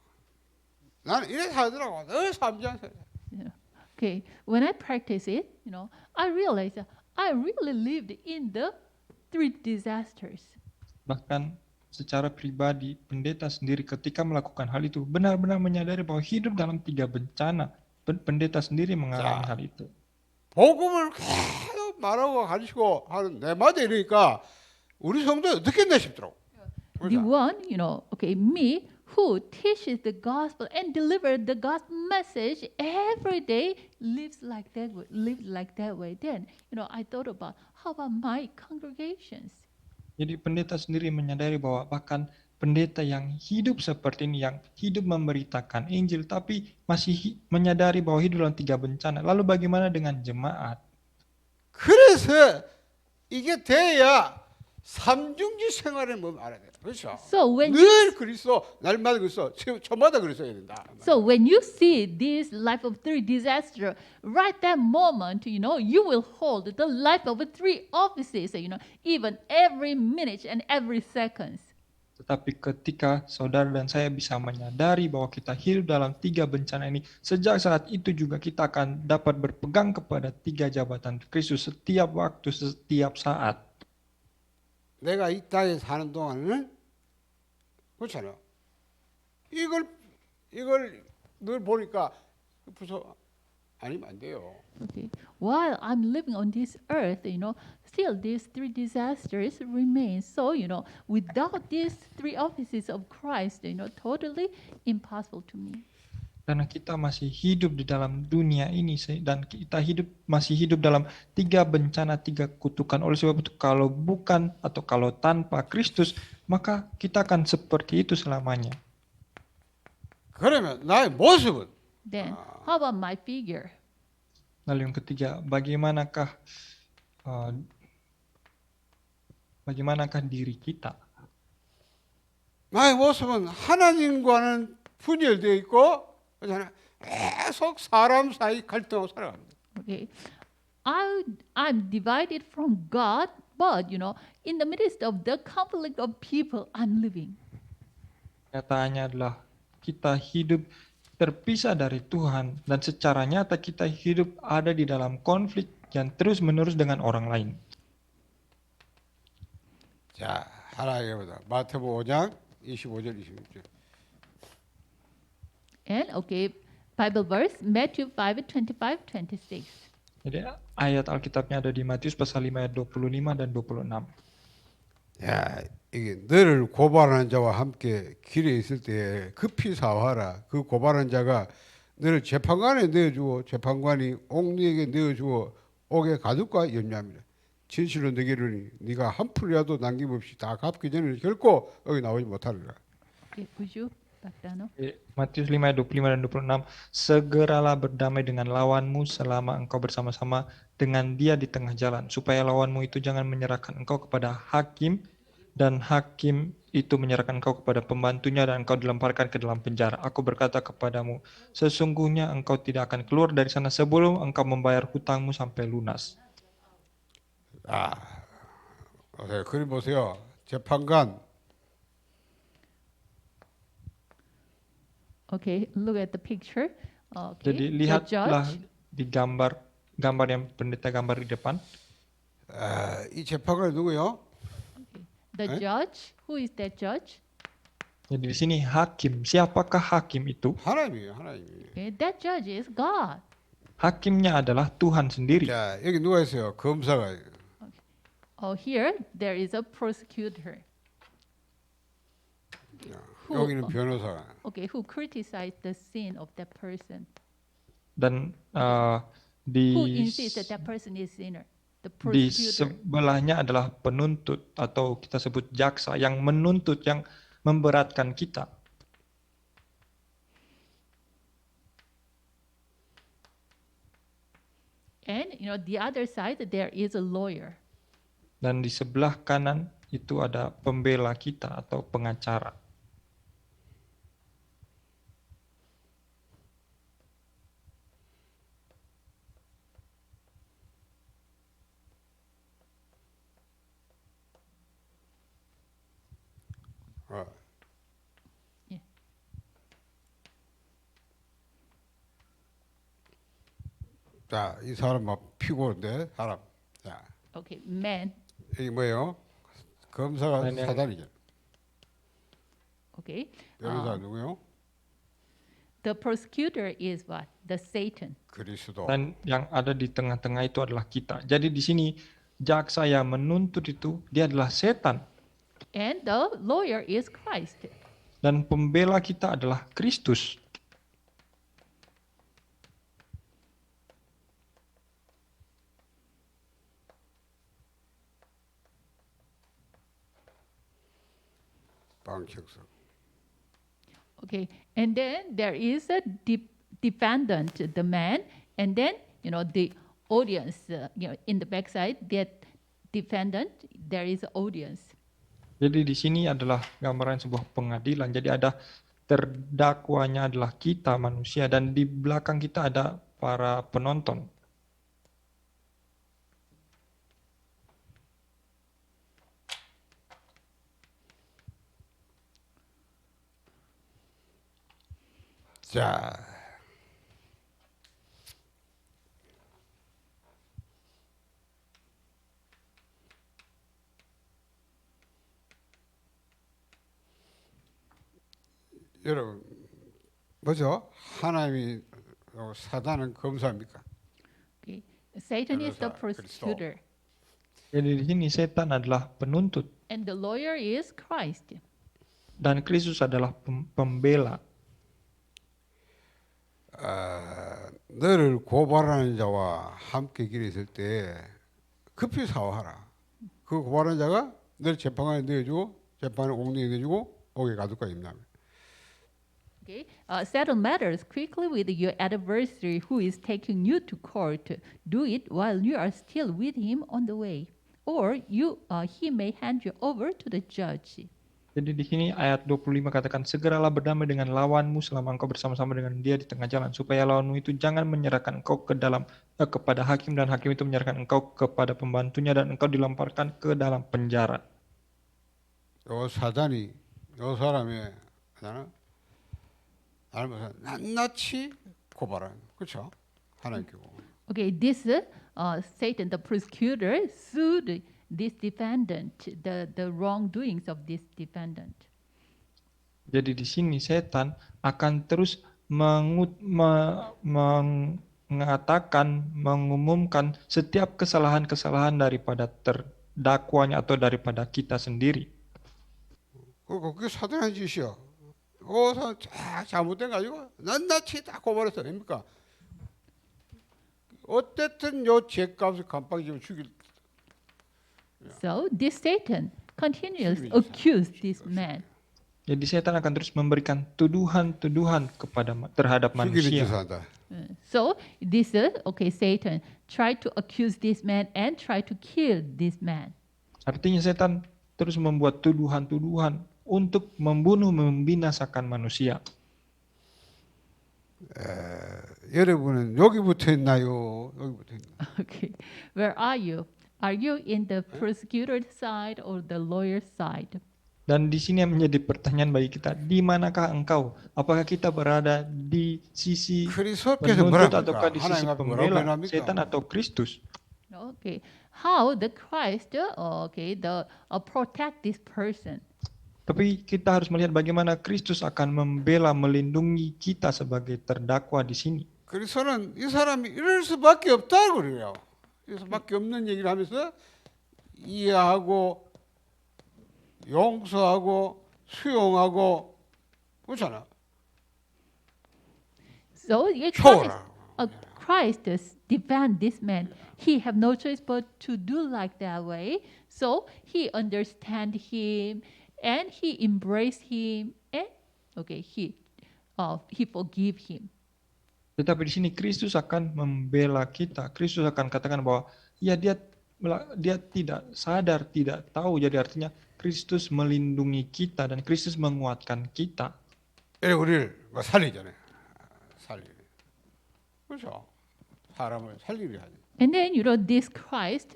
나는 이래 살더라고. 늘 삶지 않아요. Okay, when I practice it, I realize that I really lived in the 3 disasters. Bahkan secara pribadi, pendeta sendiri ketika melakukan hal itu benar-benar menyadari bahwa hidup dalam 3 bencana. Pendeta sendiri mengalami hal itu. 복음을 계속 말하고 가르치고 하는 내 말이 이러니까 우리 성도 어떻게 했나 싶더라고. The one, me who teaches the gospel and delivers the gospel message every day lives like that way. Then, I thought about how about my congregations? Jadi pendeta sendiri menyadari bahwa bahkan pendeta yang hidup seperti ini, yang hidup memberitakan Injil, tapi masih menyadari bahwa hidup dalam 3 bencana. Lalu bagaimana dengan jemaat? 그래서 이게 돼야 삼중지 생활을 뭐 알아야 돼. 그렇죠? So when 늘 그리스도, 날마다 그리스도, 저마다 그리스도야 된다. So when you see this life of 3 disaster, right that moment, you will hold the life of 3 offices, even every minute and every seconds. Tetapi ketika saudara dan saya bisa menyadari bahwa kita hidup dalam 3 bencana ini, sejak saat itu juga kita akan dapat berpegang kepada 3 jabatan Kristus setiap waktu, setiap saat. 내가 이 땅에 사는 동안은 그렇잖아요. 이걸 늘 보니까 무서워. 아니면 안 돼요. Okay. While I'm living on this earth, still these 3 disasters remain. So, without these 3 offices of Christ, totally impossible to me. Karena kita masih hidup di dalam dunia ini dan kita masih hidup dalam 3 bencana, 3 kutukan. Oleh sebab itu kalau bukan atau kalau tanpa Kristus, maka kita akan seperti itu selamanya. 그러면 나의 모습은 Then, how about my figure? Lalu yang ketiga, bagaimanakah diri kita? 나의 모습은 하나님과는 분열되어 있고 계속 사람 사이 갈등하고 살아갑니다. Okay. I'm divided from God, but, in the midst of the conflict of people, I'm living. Nyatanya adalah kita hidup terpisah dari Tuhan dan secara nyata kita hidup ada di dalam konflik yang terus-menerus dengan orang lain. 자, 하나님께 보자. 마태복음 5장 25절 26절. And, Bible verse, Matthew 5:25, 26. Jadi ayat Alkitabnya ada di Matius pasal 5 ayat 25 dan 26. 야, 이게 너를 고발하는 자와 함께 길에 있을 때 급히 사화하라. 그 고발하는 자가 너를 재판관에 내어주고 재판관이 옥리에게 내어주고 옥에 가둘까 염려합니다. 진실로 내게 이르니 네가 한 풀이라도 남김없이 다 갚기 전에 결코 여기 나오지 못하리라. Okay, would you Backtano. Matius 5 ayat 25 dan 26. Segeralah berdamai dengan lawanmu selama engkau bersama-sama dengan dia di tengah jalan, supaya lawanmu itu jangan menyerahkan engkau kepada hakim, dan hakim itu menyerahkan engkau kepada pembantunya, dan engkau dilemparkan ke dalam penjara. Aku berkata kepadamu, sesungguhnya engkau tidak akan keluar dari sana sebelum engkau membayar hutangmu sampai lunas. 그림 보세요. 재판관, Okay, look at the picture. Jadi Okay, the lihatlah judge. di gambar yang pendeta gambar di depan. 이 재판관이 누구요? The judge. Who is that judge? Jadi di sini hakim. Siapakah hakim itu? 하나님이에요, 하나님이. Okay, that judge is God. Hakimnya adalah Tuhan sendiri. 자, 여기 누가 있어요? 검사가. Oh, here there is a prosecutor. Who, 여기는 변호사가. okay, who criticized the sin of that person? Dan Who di insists that that person is sinner? The di prosecutor. sebelahnya adalah penuntut atau kita sebut jaksa yang menuntut, yang memberatkan kita. And the other side there is a lawyer. Dan di sebelah kanan itu ada pembela kita atau pengacara. 어. 예. 자, 이 사람 막 피고인데 사람. 자, Okay, man. 이게 뭐예요? 검사가 아니, 아니. 사단이죠. Okay. 변호사 누구요? The prosecutor is what? The Satan. 그리스도. Dan yang ada di tengah-tengah itu adalah kita. Jadi di sini jaksa yang menuntut itu dia adalah setan, And the lawyer is Christ. dan pembela kita adalah Kristus. 방책석. Okay. And then there is a defendant, the man, and then the audience. In the backside, that defendant, there is audience. Jadi di sini adalah gambaran sebuah pengadilan. Jadi ada terdakwanya adalah kita manusia, dan di belakang kita ada para penonton. 자, 여러분 뭐죠? 하나님이 사단은 검사입니까? Okay. Satan is the 변호사, prosecutor, Jadi di sini setan adalah penuntut, and the lawyer is Christ. dan Kristus adalah pembela. 너를 고발하는 자와 함께 길에 있을 때 급히 사과하라. 그 고발하는 자가 너를 재판관에 넣어주고 재판을 옥내에 넣어주고 옥에 가둘까 입니다. Okay. Settle matters quickly with your adversary who is taking you to court. Do it while you are still with him on the way, or he may hand you over to the judge. Jadi di sini ayat 25 katakan, segeralah berdamai dengan lawanmu selama engkau bersama-sama dengan dia di tengah jalan, supaya lawanmu itu jangan menyerahkan engkau kepada hakim, dan hakim itu menyerahkan engkau kepada pembantunya, dan engkau dilemparkan ke dalam penjara. 요 사단이 요 사람의 나는 낱낱이 고발하는 그렇죠? 하나님께고. Okay, this Satan, the prosecutor, sued this defendant, the wrongdoings of this defendant. Jadi di sini setan akan terus mengumumkan setiap kesalahan-kesalahan daripada terdakwanya atau daripada kita sendiri. 그게 사단의 짓이야. 잘못된 가지고 낱낱이 다 고발해서 됩니까? 어쨌든 요 죄값을 깜빡이면 죽일. So this Satan continues accuse this man. Jadi setan akan terus memberikan tuduhan-tuduhan terhadap 죽이는 manusia. 짓을 한다. So this is okay. Satan tried to accuse this man and try to kill this man. Artinya setan terus membuat tuduhan-tuduhan untuk membunuh, membinasakan manusia. 여러분은 여기 붙어 있나요? 여기 붙어 있나? Okay, where are you? Are you in the persecutor side or the lawyer side? Dan di sini yang menjadi pertanyaan bagi kita, di manakah engkau? Apakah kita berada di sisi 그리스도께서 penuntut 뭐랍니까? ataukah di sisi 하나님 앞에 뭐라고 pembela 변합니까? setan atau Kristus? Okay, how the Christ protect this person? Tapi kita harus melihat bagaimana Kristus akan membela, melindungi kita sebagai terdakwa di sini. 그리스도는 이 사람이 이럴 수밖에 없다고 그래요. 이럴 수밖에 없는 얘기를 하면서 이해하고 용서하고 수용하고 그렇잖아. So yeah, 초월하고. Christ defend this man. He have no choice but to do like that way. So he understand him and he embrace him and he forgive him. Tetapi di sini Kristus akan membela kita. Kristus akan katakan bahwa ya dia tidak sadar, tidak tahu. Jadi artinya Kristus melindungi kita dan Kristus menguatkan kita. 우리를 살리잖아요. 살리네. 그렇죠. 사람을 살리려 하죠. And then this Christ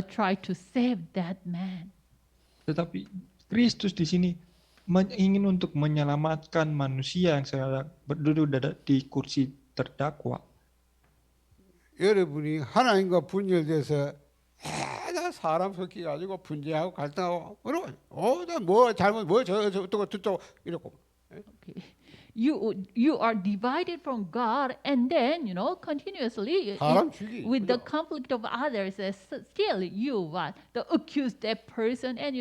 try to save that man. Tetapi Kristus di sini ingin untuk menyelamatkan manusia yang sedang berduduk di kursi terdakwa. 여러분이 하나님과 분열돼서 나 사람 섞여가지고 분쟁하고 갈등하고 나뭐 잘못 어쩌고 저쩌고 이러고. Okay, you are divided from God, and then continuously 사람 죽이. with the conflict of others, still you accuse that person, and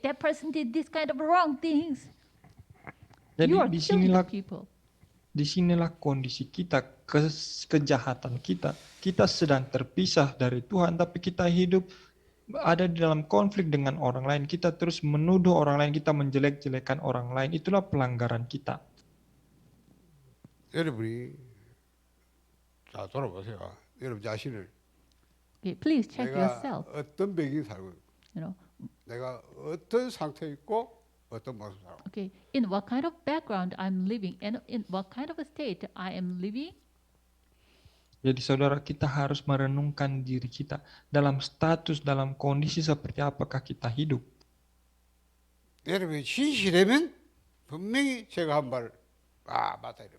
that person did this kind of wrong things. Jadi You are killing the people. disinilah kondisi kita, kejahatan kita. Kita sedang terpisah dari Tuhan, tapi kita hidup ada di dalam konflik dengan orang lain. Kita terus menuduh orang lain, kita menjelek-jelekan orang lain. Itulah pelanggaran kita. 여러분이 자 돌아보세요. 여러분 자신을 Okay, please check 내가 yourself. 어떤 배경에 살고 있고, You know, 내가 어떤 상태에 있고 어떤 모습 살고. okay, in what kind of background I'm living, and in what kind of a state I am living. Jadi saudara, kita harus merenungkan diri kita dalam status, dalam kondisi seperti apakah kita hidup. 여러분이 진실하면 분명히 제가 한 말 맞다 이래.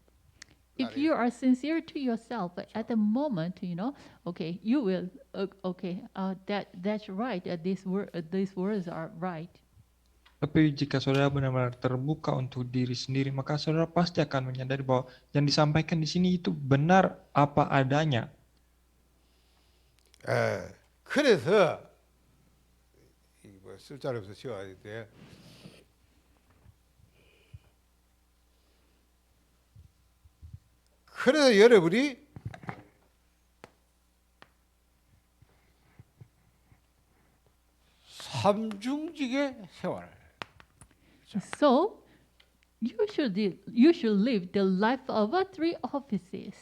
If you are sincere to yourself at the moment, you will, that's right. These words are right. Tapi jika saudara benar-benar terbuka untuk diri sendiri, maka saudara pasti akan menyadari bahwa yang disampaikan di sini itu benar apa adanya. 그래서 뭐 쓸자리 없어 쉬어야 돼. 그래서 여러분이 삼중직의 생활. So you should live the life of three offices.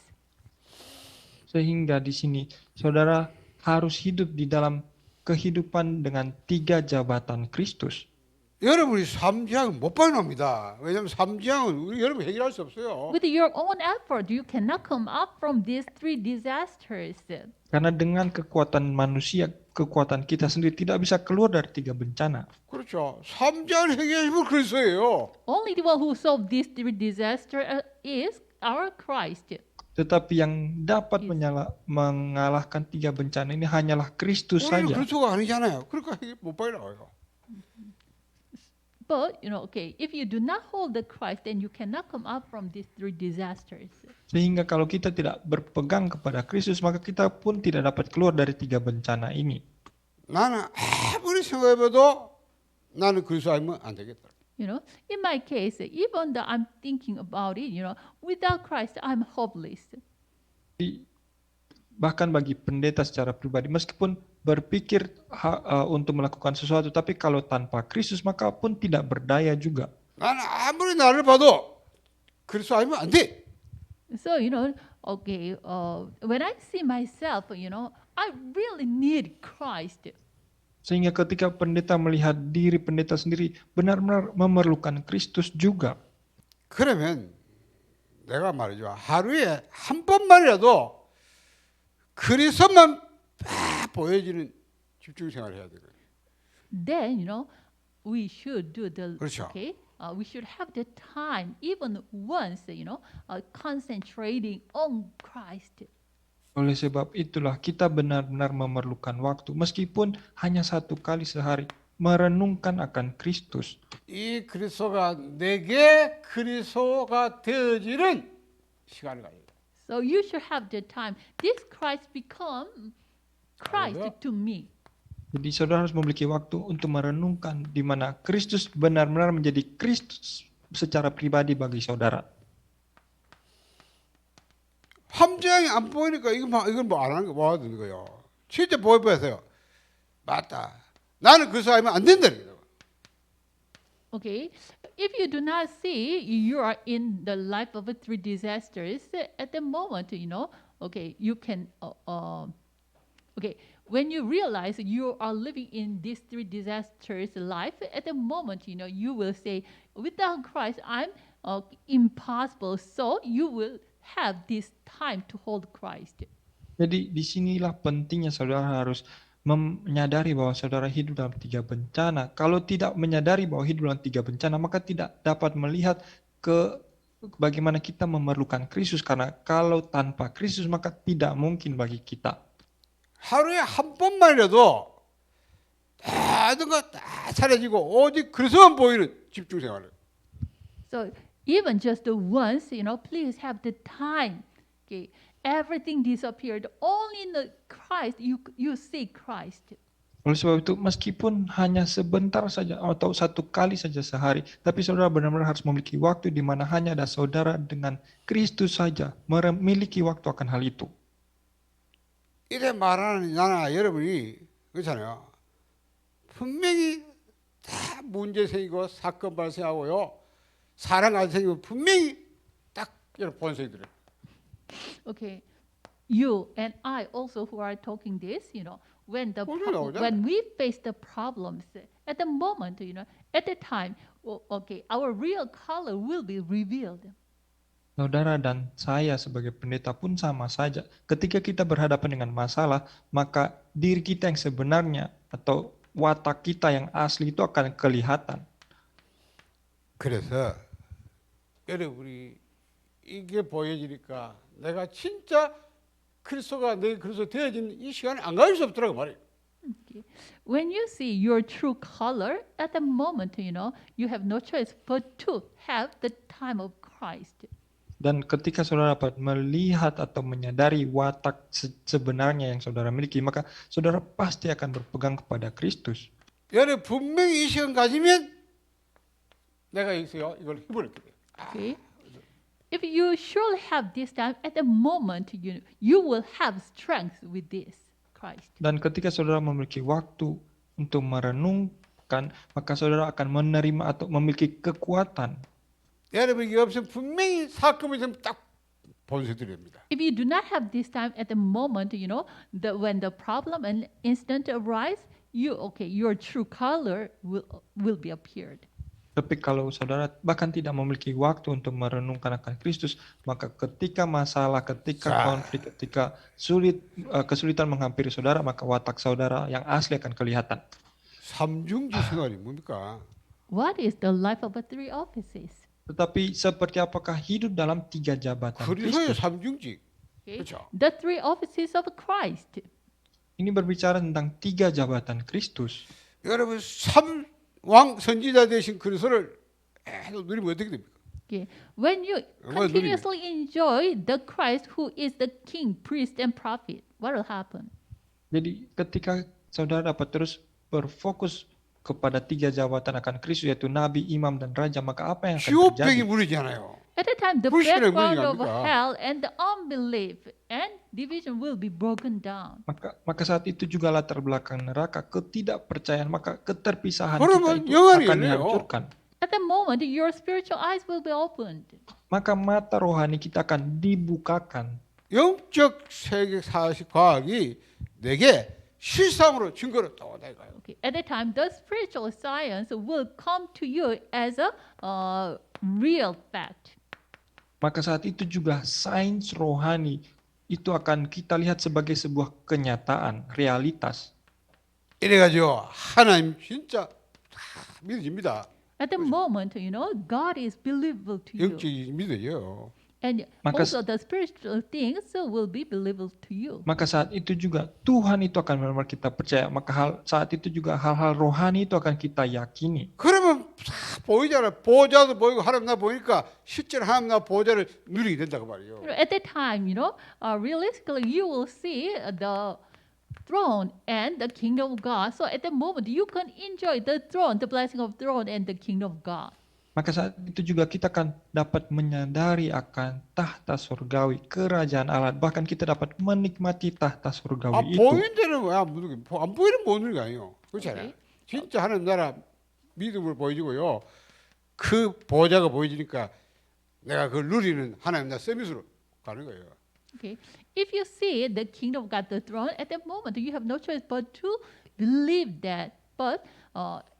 Sehingga di sini saudara harus hidup di dalam kehidupan dengan 3 jabatan Kristus. 여러분이 삼지향은 못 벗어납니다. 왜냐하면 삼지향은 여러분 해결할 수 없어요. With your own effort, you cannot come up from these three disasters. Karena dengan kekuatan manusia, kekuatan kita sendiri tidak bisa keluar dari 3 bencana. 그렇죠. 삼지향을 해결하시면 그리스도예요. Only the one who solved these three disasters is our Christ. Tetapi yang dapat mengalahkan 3 bencana ini hanyalah Kristus 우리는 saja. 그리스도가 아니잖아요. 그러니까 해결 못 받아요. But if you do not hold the Christ, then you cannot come up from these three disasters. Sehingga kalau kita tidak berpegang kepada Kristus, maka kita pun tidak dapat keluar dari 3 bencana ini. 나는 아무리 생각해봐도 나는 그리스도 아니면 안 되겠다. In my case, even though I'm thinking about it, without Christ, I'm hopeless. Bahkan bagi pendeta secara pribadi, meskipun berpikir untuk melakukan sesuatu, tapi kalau tanpa Kristus maka pun tidak berdaya juga. 나는 아무리 나를 봐도 그리스도 아니면 안 돼. So, okay, when I see myself, I really need Christ. Sehingga ketika pendeta melihat diri pendeta sendiri benar-benar memerlukan Kristus juga. 그러면 내가 말이죠. 하루에 한 번만이라도 그리스도만 딱 보여지는 집중 생활을 해야 돼요. Then, we should do 그렇죠. okay, we should have the time, even once, concentrating on Christ. Oleh sebab itulah kita benar-benar memerlukan waktu meskipun hanya satu kali sehari merenungkan akan Kristus. 이 그리스도가 내게 그리스도가 되어지는 시간을 가져야 돼. So you should have the time. This Christ become Christ Hallelujah. to me. Jadi saudara harus memiliki waktu untuk merenungkan di mana Kristus benar-benar menjadi Kristus secara pribadi bagi saudara. 함정이 안 보이니까 이건 뭐 안 하는 거 뭐 하는 거요. 진짜 보여보세요. 맞다. 나는 그리스도 아니면 안 된다는 거예요. Okay, if you do not see you are in the life of three disasters at the moment, okay, you can, okay, when you realize you are living in these three disasters life, at the moment, you will say, without Christ, I'm impossible. So you will have this time to hold Christ. Jadi disinilah pentingnya saudara harus menyadari bahwa saudara hidup dalam tiga bencana. Kalau tidak menyadari bahwa hidup dalam tiga bencana, maka tidak dapat melihat ke bagaimana kita memerlukan Kristus. Karena kalau tanpa Kristus, maka tidak mungkin bagi kita. 하루에 한 번만이라도 모든 거 다 사라지고 오직 그리스도만 보이는 집중 생활을. So even just once, please have the time. Okay, everything disappeared. Only in the Christ you see Christ. Oleh sebab itu, meskipun hanya sebentar saja atau satu kali saja sehari, tapi saudara benar-benar harus memiliki waktu di mana hanya ada saudara dengan Kristus saja memiliki waktu akan hal itu. 이래 말하는 나나 여러분이 그렇잖아요. 분명히 다 문제 생기고 사건 발생하고요. 사랑 안 생기고 분명히 딱 여러분 본성이 들어요. Okay, you and I also who are talking this, when 나오잖아. when we face the problems at the moment, at the time, okay, our real color will be revealed. Saudara dan saya sebagai pendeta pun sama saja. Ketika kita berhadapan dengan masalah, maka diri kita yang sebenarnya atau watak kita yang asli itu akan kelihatan. 그래서 여러분이 이게 보여지니까 내가 진짜 그리스도가 내 그리스도 되어진 이 시간에 안 가질 수 없더라고 말이에요. Okay. When you see your true color at the moment, you have no choice but to have the time of Christ. Dan ketika saudara dapat melihat atau menyadari watak sebenarnya yang saudara miliki, maka saudara pasti akan berpegang kepada Kristus. 여러분 분명히 이 시간 가지면 내가 여기서 이걸 해버릴 거예요. Okay. If you surely have this time at the moment, you will have strength with this Christ. Dan ketika saudara memiliki waktu untuk merenungkan, maka saudara akan menerima atau memiliki kekuatan. 여러분 이게 없으면 분명히 사건이 있으면 딱 본세들입니다. If you do not have this time at the moment, when the problem and incident arise, your true color will be appeared. Tapi kalau saudara bahkan tidak memiliki waktu untuk merenungkan akan Kristus, maka ketika masalah, ketika konflik, ketika kesulitan menghampiri saudara, maka watak saudara yang asli akan kelihatan. 삼중지 생활이 뭡니까? What is the life of the three offices? Tetapi seperti apakah hidup dalam tiga jabatan 그리스도의 Kristus? 삼중지. Okay. 그렇죠. The three offices of Christ. Ini berbicara tentang tiga jabatan Kristus. 여러분 삼왕 선지자 되신 그리스도를 계속 누리면 어떻게 됩니까? Okay. When you 정말 continuously enjoy the Christ who is the king, priest, and prophet, what will happen? Jadi ketika saudara dapat terus berfokus kepada tiga jabatan akan Kristus, yaitu Nabi, Imam, dan Raja, maka apa yang akan 지옥병이 terjadi? 무너지잖아요. At the time, the 불신의 background 문제가 of 아닙니까? hell and the unbelief and division will be broken down. Maka saat itu juga latar belakang neraka, ketidakpercayaan, maka keterpisahan 그러면 kita itu 영안이 akan 열려요. dihancurkan. At At the moment, your spiritual eyes will be opened. maka mata rohani kita akan dibukakan. 영적 세계 사실 과학이 내게 실상으로 증거를 떠온다 이거예요. Okay. At the time, the spiritual science will come to you as a real fact. Maka saat itu juga sains rohani itu akan kita lihat sebagai sebuah kenyataan, realitas. 이래가지고 하나님 진짜 다 믿어집니다. At the moment, God is believable to you. 영적이 믿어요. And Maka- also the spiritual things will be believable to you. Maka saat itu juga Tuhan itu akan benar-benar kita percaya. Maka saat itu juga hal-hal rohani itu akan kita yakini. 그러면 다 보이잖아요. 보호자도 보이고 하나님 나 보니까 실제로 하나님 나 보호자를 누리게 된다고 말이에요. At that time, realistically, you will see the throne and the kingdom of God. So at the moment, you can enjoy the throne, the blessing of throne and the kingdom of God. Maka saat itu juga kita akan dapat menyadari akan tahta surgawi, kerajaan Allah. Bahkan kita dapat menikmati tahta surgawi itu. 보이는 데는 안 보이는 못 누리는 게 아니에요. 그렇잖아요. 오케이. 진짜 하나님 나라 믿음을 보여주고요. 그 보호자가 보여지니까 내가 그걸 누리는 하나님 나라 서비스로 가는 거예요. Okay. If you see the kingdom of God, the throne, at that moment, you have no choice but to believe that. But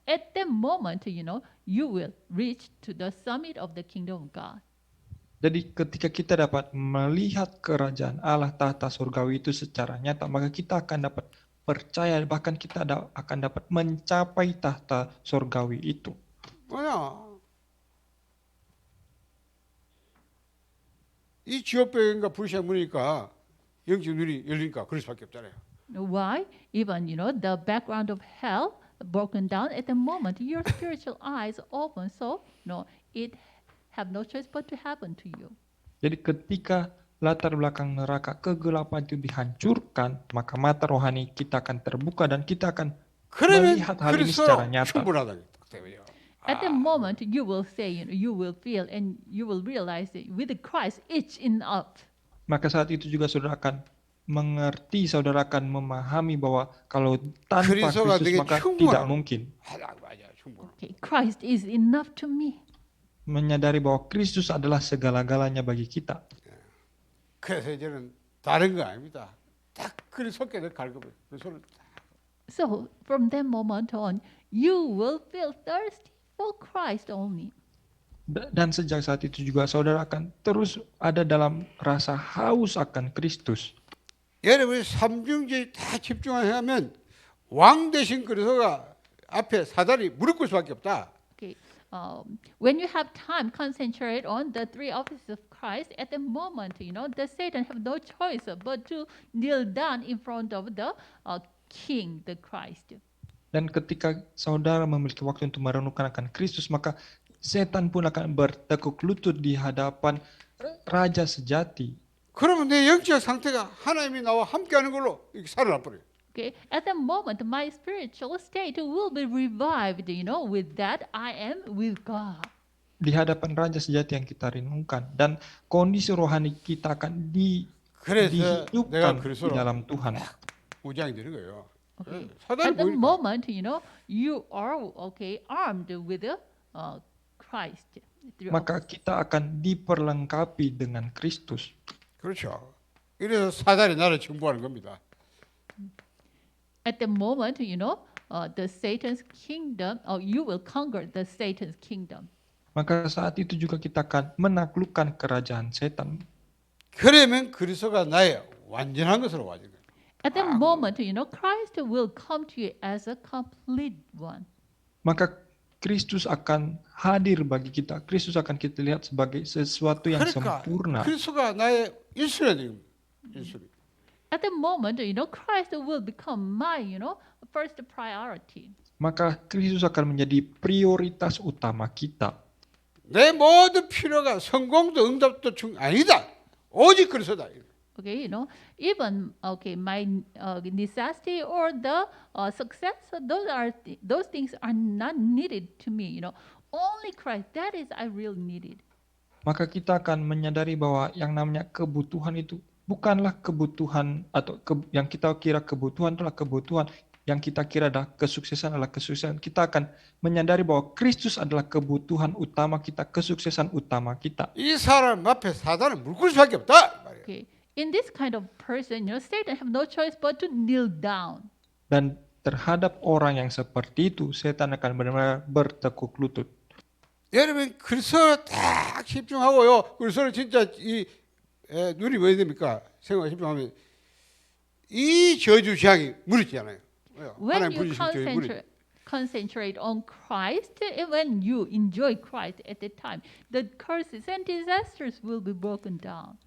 at that moment, you will reach to the summit of the kingdom of God. Jadi ketika kita dapat melihat kerajaan Allah tahta surgawi itu secara nyata, maka kita akan dapat percaya, bahkan kita akan dapat mencapai tahta surgawi itu. 뭐냐? 이 지옥병인가 불시한 문이니까 영적 눈이 열리니까 그럴 수밖에 없잖아요. Why? Even, the background of hell broken down at the moment, your spiritual eyes open. So, it have no choice but to happen to you. Jadi ketika latar belakang neraka kegelapan itu dihancurkan, maka mata rohani kita akan terbuka dan kita akan 그러면 melihat hal ini secara 그리스도로 nyata. 충분하다는 딱 되고요. At the moment, you will say, you will feel and you will realize that with Christ, each in us. Maka saat itu juga saudara akan mengerti, saudara akan memahami bahwa kalau tanpa 그리스도가 Kristus 되게 maka 충분하다. tidak mungkin. 맞아, 충분. Okay, Christ is enough to me. Menyadari bahwa Kristus adalah segala-galanya bagi kita. 그래서 이제는 다른 거 아닙니다. 딱 그리스도께 갈거면 그리스도를 So from that moment on, you will feel thirsty for Christ only. Dan sejak saat itu juga saudara akan terus ada dalam rasa haus akan Kristus. 여러분이 삼중제에 다 집중하면 왕 대신 그리스도가 앞에 사단이 무릎 꿇을 수밖에 없다. Okay. When you have time, concentrate on the three offices of Christ. At the moment, the Satan have no choice but to kneel down in front of the King, the Christ. Dan ketika saudara memiliki waktu untuk merenungkan akan Kristus, maka setan pun akan bertekuk lutut di hadapan Raja sejati. 그러면 내 영적 상태가 하나님이 나와 함께하는 걸로 이렇게 살아나 버려요. Okay. At the moment, my spiritual state will be revived. With that, I am with God. Di hadapan Raja sejati yang kita renungkan. Dan kondisi rohani kita akan 그래서 내가 dihidupkan di 그리스도로 dalam Tuhan. 무장이 되는 거예요. Okay. 사단이 At the 보니까 moment, you are armed with Christ. through Maka kita akan diperlengkapi dengan Kristus. 그렇죠. 이래서 사단이 나를 정복하는 겁니다. At the moment, the Satan's kingdom, or you will conquer the Satan's kingdom. Maka saat itu juga kita akan menaklukkan kerajaan setan. 그러면 그리스도가 나의 완전한 것으로 와지는 거예요. At the moment, Christ will come to you as a complete one. Maka Kristus akan hadir bagi kita. Kristus akan kita lihat sebagai sesuatu yang 그러니까 sempurna. 그리스도가 나의 일순위가 되는 겁니다. 일순위. At the moment, Christ will become my, first priority. Maka Kristus akan menjadi prioritas utama kita. 내 모든 필요가 성공도 응답도 아니다. 오직 그리스도다. Okay, even my necessity or the success, those things are not needed to me. Only Christ. That is I really needed. Maka kita akan menyadari bahwa yang namanya kebutuhan itu bukanlah kebutuhan atau yang kita kira kebutuhan itulah kebutuhan. yang kita kira adalah kesuksesan, kita akan menyadari bahwa Kristus adalah kebutuhan utama kita, kesuksesan utama kita. 이 사람 앞에 사단은 물꿀 수밖에 없다. 말이에요. Okay. In this kind of person, Satan have no choice but to kneel down. Dan terhadap orang yang seperti itu, setan akan benar-benar bertekuk lutut. 여러분 그리스도에 딱 집중하고요. 그리스도를 진짜 눈이 왜 됩니까? 생각에 집중하면 이 저주 재앙이 무너지잖아요. When 하나님 you 부르신 저주 무너지. concentrate on Christ, and when you enjoy Christ at that time, the curses and disasters will be broken down.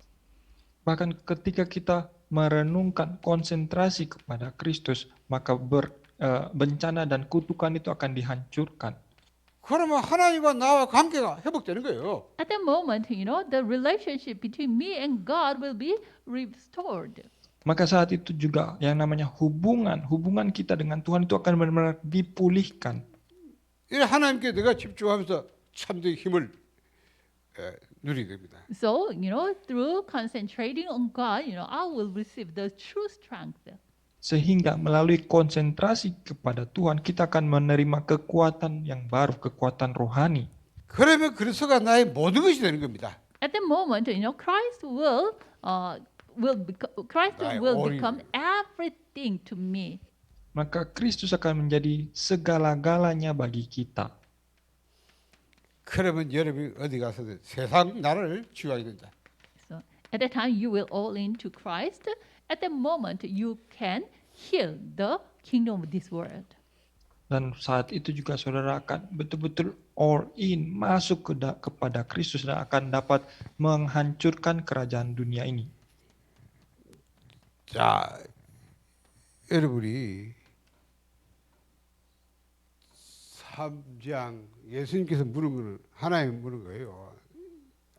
Bahkan ketika kita merenungkan konsentrasi kepada Kristus, maka bencana dan kutukan itu akan dihancurkan. 그러면 하나님과 나와 관계가 회복되는 거예요. At the moment, the relationship between me and God will be restored. Maka saat itu juga yang namanya hubungan kita dengan Tuhan itu akan benar-benar dipulihkan. 이 하나님께 내가 집중하면서 참된 힘을 누리게 됩니다. So, through concentrating on God, I will receive the true strength. Sehingga melalui konsentrasi kepada Tuhan, kita akan menerima kekuatan yang baru, kekuatan rohani. 그러면 그리스도가 나의 모든 것이 되는 겁니다. At the moment, Christ will become everything to me. Maka Kristus akan menjadi segala-galanya bagi kita. 그러면 여러분이 어디 가서든 세상 나라를 치유하게 된다. So, at that time, you will all in to Christ. At the moment, you can heal the kingdom of this world. Dan saat itu juga saudara akan betul-betul all in, masuk kepada Kristus dan akan dapat menghancurkan kerajaan dunia ini. 자, 여러분이 3장 예수님께서 물은 거는 하나님 물은 거예요.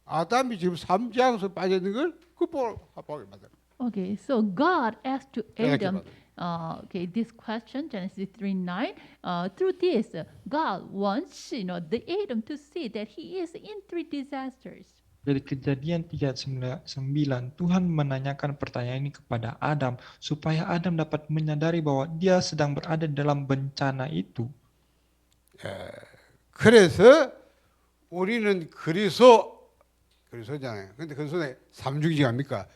아담이 지금 3장에서 빠져 있는 걸 극복하게 만들어. Okay, so God asked to Thank you, Adam, this question, Genesis 3:9. Through this, God wants, the Adam to see that he is in 3 disasters. Dari Kejadian 3:9, Tuhan menanyakan pertanyaan ini kepada Adam supaya Adam dapat menyadari bahwa dia sedang berada dalam bencana itu. 그래서 우리는 그리스도잖아요. 근데 그리스도에 삼중지가 뭡니까?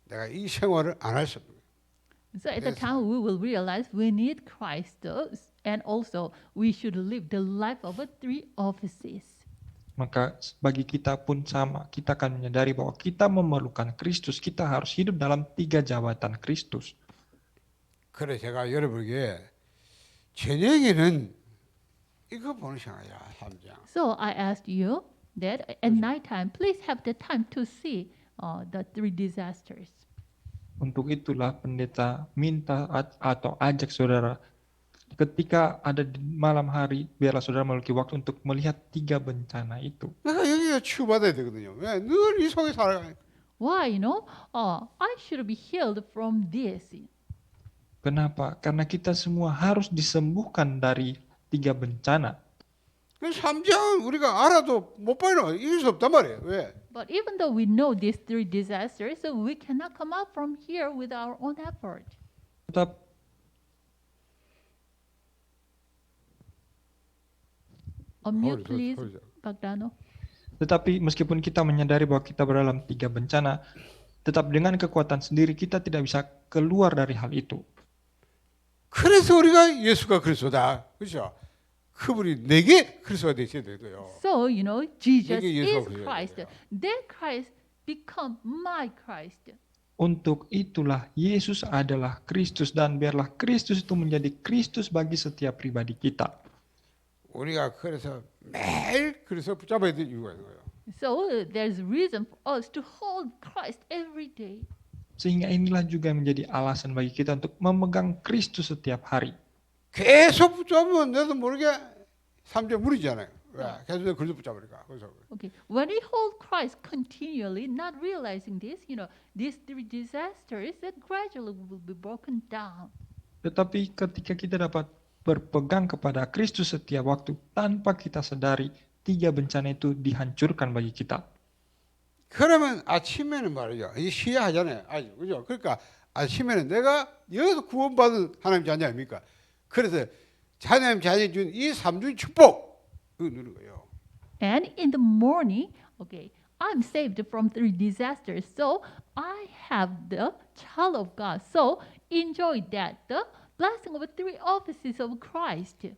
내가 이 생활을 안 할 수 없는 거예요. So at the time, we will realize we need Christ, and also we should live the life of 3 offices. Maka bagi kita pun sama, kita akan menyadari bahwa kita memerlukan Kristus, kita harus hidup dalam 3 jabatan Kristus. 그래 제가 여러분에게 저녁에는 이거 보는 시간이야, 3장. So I asked you that at nighttime, please have the time to see the 3 disasters. Untuk itulah pendeta minta atau ajak saudara, ketika ada di malam hari, biarlah saudara memiliki waktu untuk melihat 3 bencana itu. 내가 여기가 치유받아야 되거든요. 왜? 늘 이 속에 살아가요. Why, I should be healed from this. Kenapa? Karena kita semua harus disembuhkan dari 3 bencana. 그 3장 우리가 알아도 못 봐요. 이길 수 없단 말이에요. 왜? But even though we know these 3 disasters, so we cannot come out from here with our own effort. Tetap Unmute, please, sorry. Bagdano. Tetapi meskipun kita menyadari bahwa kita berada dalam 3 bencana, tetap dengan kekuatan sendiri kita tidak bisa keluar dari hal itu. 그래서 우리가 예수가 그리스도다. 그렇죠? 그분이 내게 그리스도가 되셔야 되고요. So, Jesus 이게 is 예수가 그리스도예요. Christ. Then Christ become my Christ. Untuk itulah Yesus adalah Kristus dan biarlah Kristus itu menjadi Kristus bagi setiap pribadi kita. 우리가 그래서 매일 그리스도 붙잡아야 될 이유가 있는 거예요. So, there's reason for us to hold Christ every day. Sehingga inilah juga menjadi alasan bagi kita untuk memegang Kristus setiap hari. 계속 붙잡으면 내도 모르게 3절 무리잖아요. 왜? 계속 그리스도 붙잡으니까. 그래서 Okay, when we hold Christ continually, not realizing this, these 3 disasters that gradually will be broken down. Tetapi ketika kita dapat berpegang kepada Kristus setiap waktu tanpa kita sadari, 3 bencana itu dihancurkan bagi kita. 그러면 아침에는 말이죠. 이 시야하잖아요. 그죠? 그러니까 아침에는 내가 여기서 구원받은 하나님 자녀 아닙니까? 그래서 하나님 자녀 준 이 삼중 축복 그거 누는 거예요. And in the morning, okay, I'm saved from three disasters. So I have the child of God. So enjoy that, the blessing of three offices of Christ.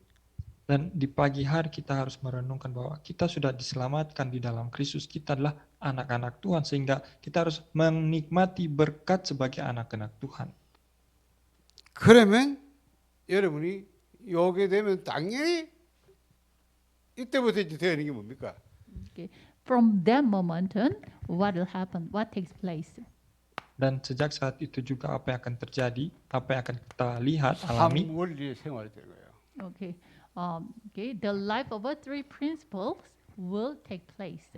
Dan di pagi hari kita harus merenungkan bahwa kita sudah diselamatkan di dalam Kristus. Kita adalah anak-anak Tuhan sehingga kita harus menikmati berkat sebagai anak-anak Tuhan. 그러면 여러분이 요게 되면 당연히 이때부터 이제 되는 게 뭡니까? Okay. From that moment on, what will happen? What takes place? Dan sejak saat itu juga apa yang akan terjadi, apa yang akan kita lihat, alami, 삼원리의 생활이 되는 거예요. Okay. Okay. The life of our three principles will take place.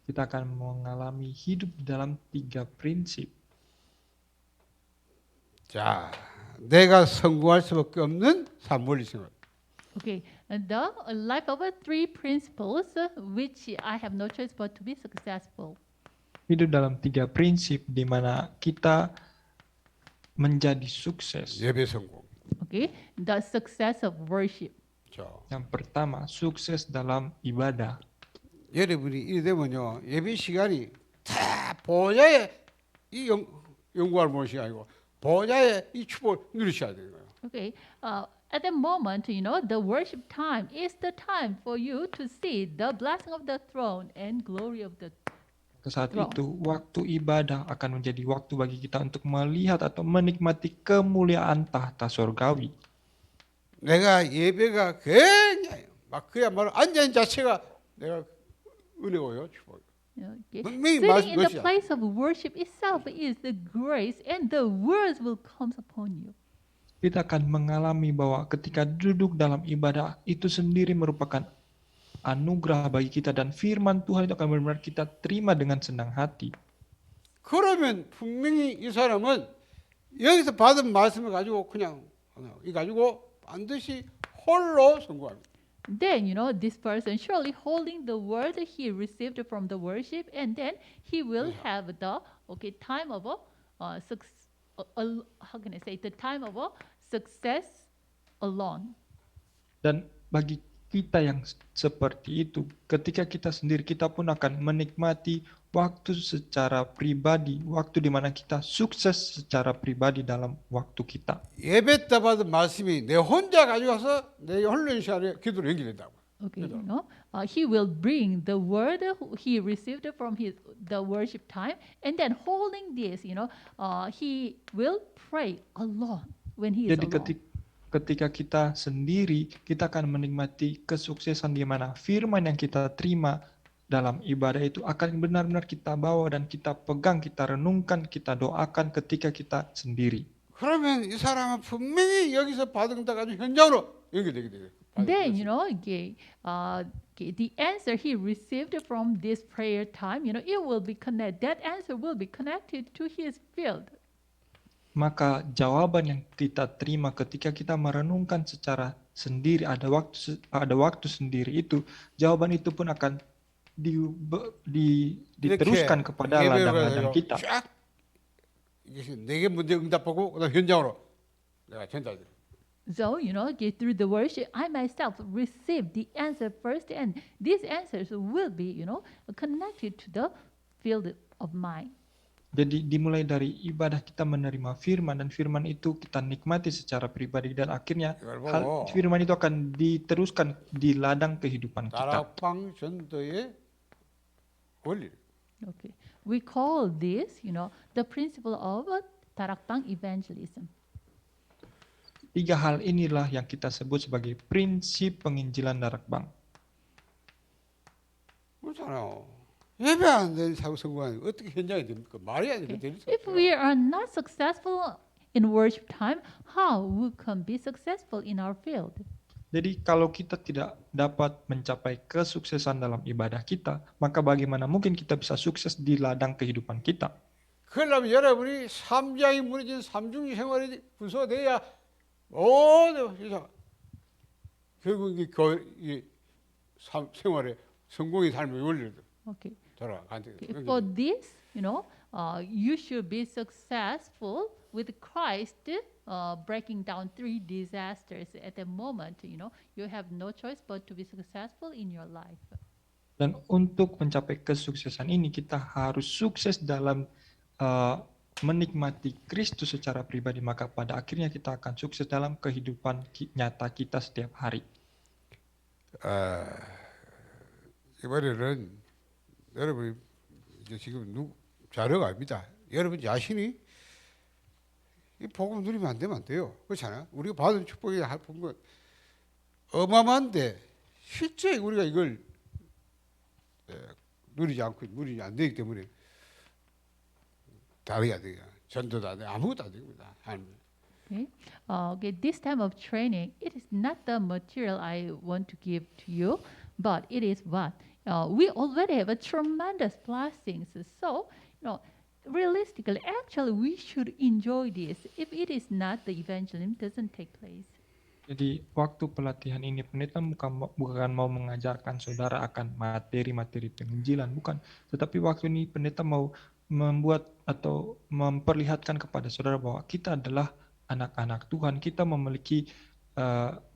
kita akan mengalami hidup dalam 3 prinsip. 자, 내가 성공할 수밖에 없는 삼원리 생활. Okay, and the life of three principles which I have no choice but to be successful. Hidup dalam 3 prinsip di mana kita menjadi sukses. 예배 성공. Okay, the success of worship. 자, Yang pertama, sukses dalam ibadah. 여러분이 이래 되면요, 예배 시간이 다 보좌의 이 영광을 보는 시간이고 보좌의 이 축복을 누리셔야 되는 거예요. Okay, at the moment, the worship time is the time for you to see the blessing of the throne and glory of the. Ke saat Wrong. itu, waktu ibadah akan menjadi waktu bagi kita untuk melihat atau menikmati kemuliaan tahta surgawi. 내가 예배가 굉장히 막 그야말로 앉아있는 자체가 내가 은혜고요, 축복. Okay. 분명히 Sitting in the 것이야. place of worship itself is the grace, and the words will come upon you. Kita akan mengalami bahwa ketika duduk dalam ibadah itu sendiri merupakan anugerah bagi kita dan firman Tuhan itu akan benar-benar kita terima dengan senang hati. 그러면 분명히 이 사람은 여기서 받은 말씀을 가지고 그냥 이 가지고 반드시 홀로 성공합니다. Then, this person surely holding the word he received from the worship, and then he will have the time of how can I say, the time of success alone. Dan bagi kita yang seperti itu, ketika kita sendiri, kita pun akan menikmati waktu secara pribadi, waktu di mana kita sukses secara pribadi dalam waktu kita. 예배 때 받은 말씀이 내 혼자 가져가서 내 혼련 시간에 기도로 연결된다고. Okay, he will bring the word he received from the worship time, and then holding this, he will pray alone when he is Jadi alone. ketika kita sendiri, kita akan menikmati kesuksesan di mana firman yang kita terima dalam ibadah itu akan benar-benar kita bawa dan kita pegang, kita renungkan, kita doakan ketika kita sendiri. 그러면 이 사람은 분명히 여기서 받은 것 가지고 현장으로 연결되게 돼요. Then, the answer he received from this prayer time, it will be connected. That answer will be connected to his field. Maka jawaban yang kita terima ketika kita merenungkan secara sendiri, ada waktu sendiri itu, jawaban itu pun akan diteruskan kepada ladang-ladang kita. 쫙 이게 내게 문제 응답하고 그다음 현장으로 내가 전달돼. So, through the worship, I myself receive the answer first, and these answers will be, connected to the field of mine. Jadi dimulai dari ibadah kita menerima firman dan firman itu kita nikmati secara pribadi dan akhirnya firman itu akan diteruskan di ladang kehidupan kita. 다락방 전도의 원리. Okay. We call this, the principle of Tarakbang evangelism. 3 hal inilah yang kita sebut sebagai prinsip penginjilan darakbang. 그렇잖아요. 예배 안 되는 사고 성공하는 어떻게 현장이 됩니까? 말이 안 되는 될 수 If 없어요. we are not successful in worship time, how we can be successful in our field? Jadi kalau kita tidak dapat mencapai kesuksesan dalam ibadah kita, maka bagaimana mungkin kita bisa sukses di ladang kehidupan kita? 그러려면 여러분이 삼장이 무너진 삼중 생활이 분소돼야 모든 세상 결국 이 생활에 성공의 삶의 원리를 Okay. 돌아간다. For this, you should be successful with Christ breaking down 3 disasters at the moment, you have no choice but to be successful in your life. Dan untuk mencapai kesuksesan ini kita harus sukses dalam menikmati Kristus secara pribadi, maka pada akhirnya kita akan sukses dalam kehidupan nyata kita setiap hari. 이번에는 여러분이 이제 지금 자료가 아닙니다. 여러분 자신이 이 복음 누리면 안 되면 안 돼요. 그렇잖아요. 우리가 받은 축복이 보면 어마어마한데 실제 우리가 이걸 누리지 않고 누리지 안 되기 때문에 다르게 안 돼요. 전도도 안 돼, 아무것도 안 됩니다. 하나님. Okay, this time of training, it is not the material I want to give to you, but it is what? We already have a tremendous blessings. So, realistically, actually, we should enjoy this. If it is not, the evangelism doesn't take place. Jadi waktu pelatihan ini pendeta bukan mau mengajarkan saudara akan materi-materi penginjilan, bukan. Tetapi waktu ini pendeta mau membuat atau memperlihatkan kepada saudara bahwa kita adalah anak-anak Tuhan, kita memiliki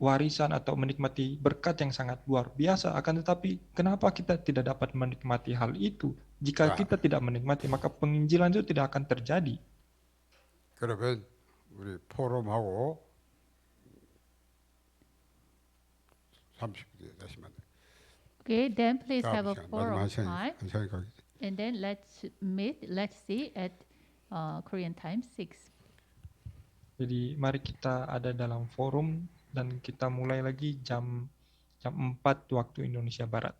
warisan atau menikmati berkat yang sangat luar biasa. Akan tetapi kenapa kita tidak dapat menikmati hal itu? Jika kita tidak menikmati, maka penginjilan itu tidak akan terjadi. 그러면 우리 포럼하고 30분 다시 만나. Okay, then please have a 마지막 forum 한 시간, time, 한 시간 가겠지. and then let's see at Korean time 6. Jadi mari kita ada dalam forum dan kita mulai lagi jam 4 waktu Indonesia Barat.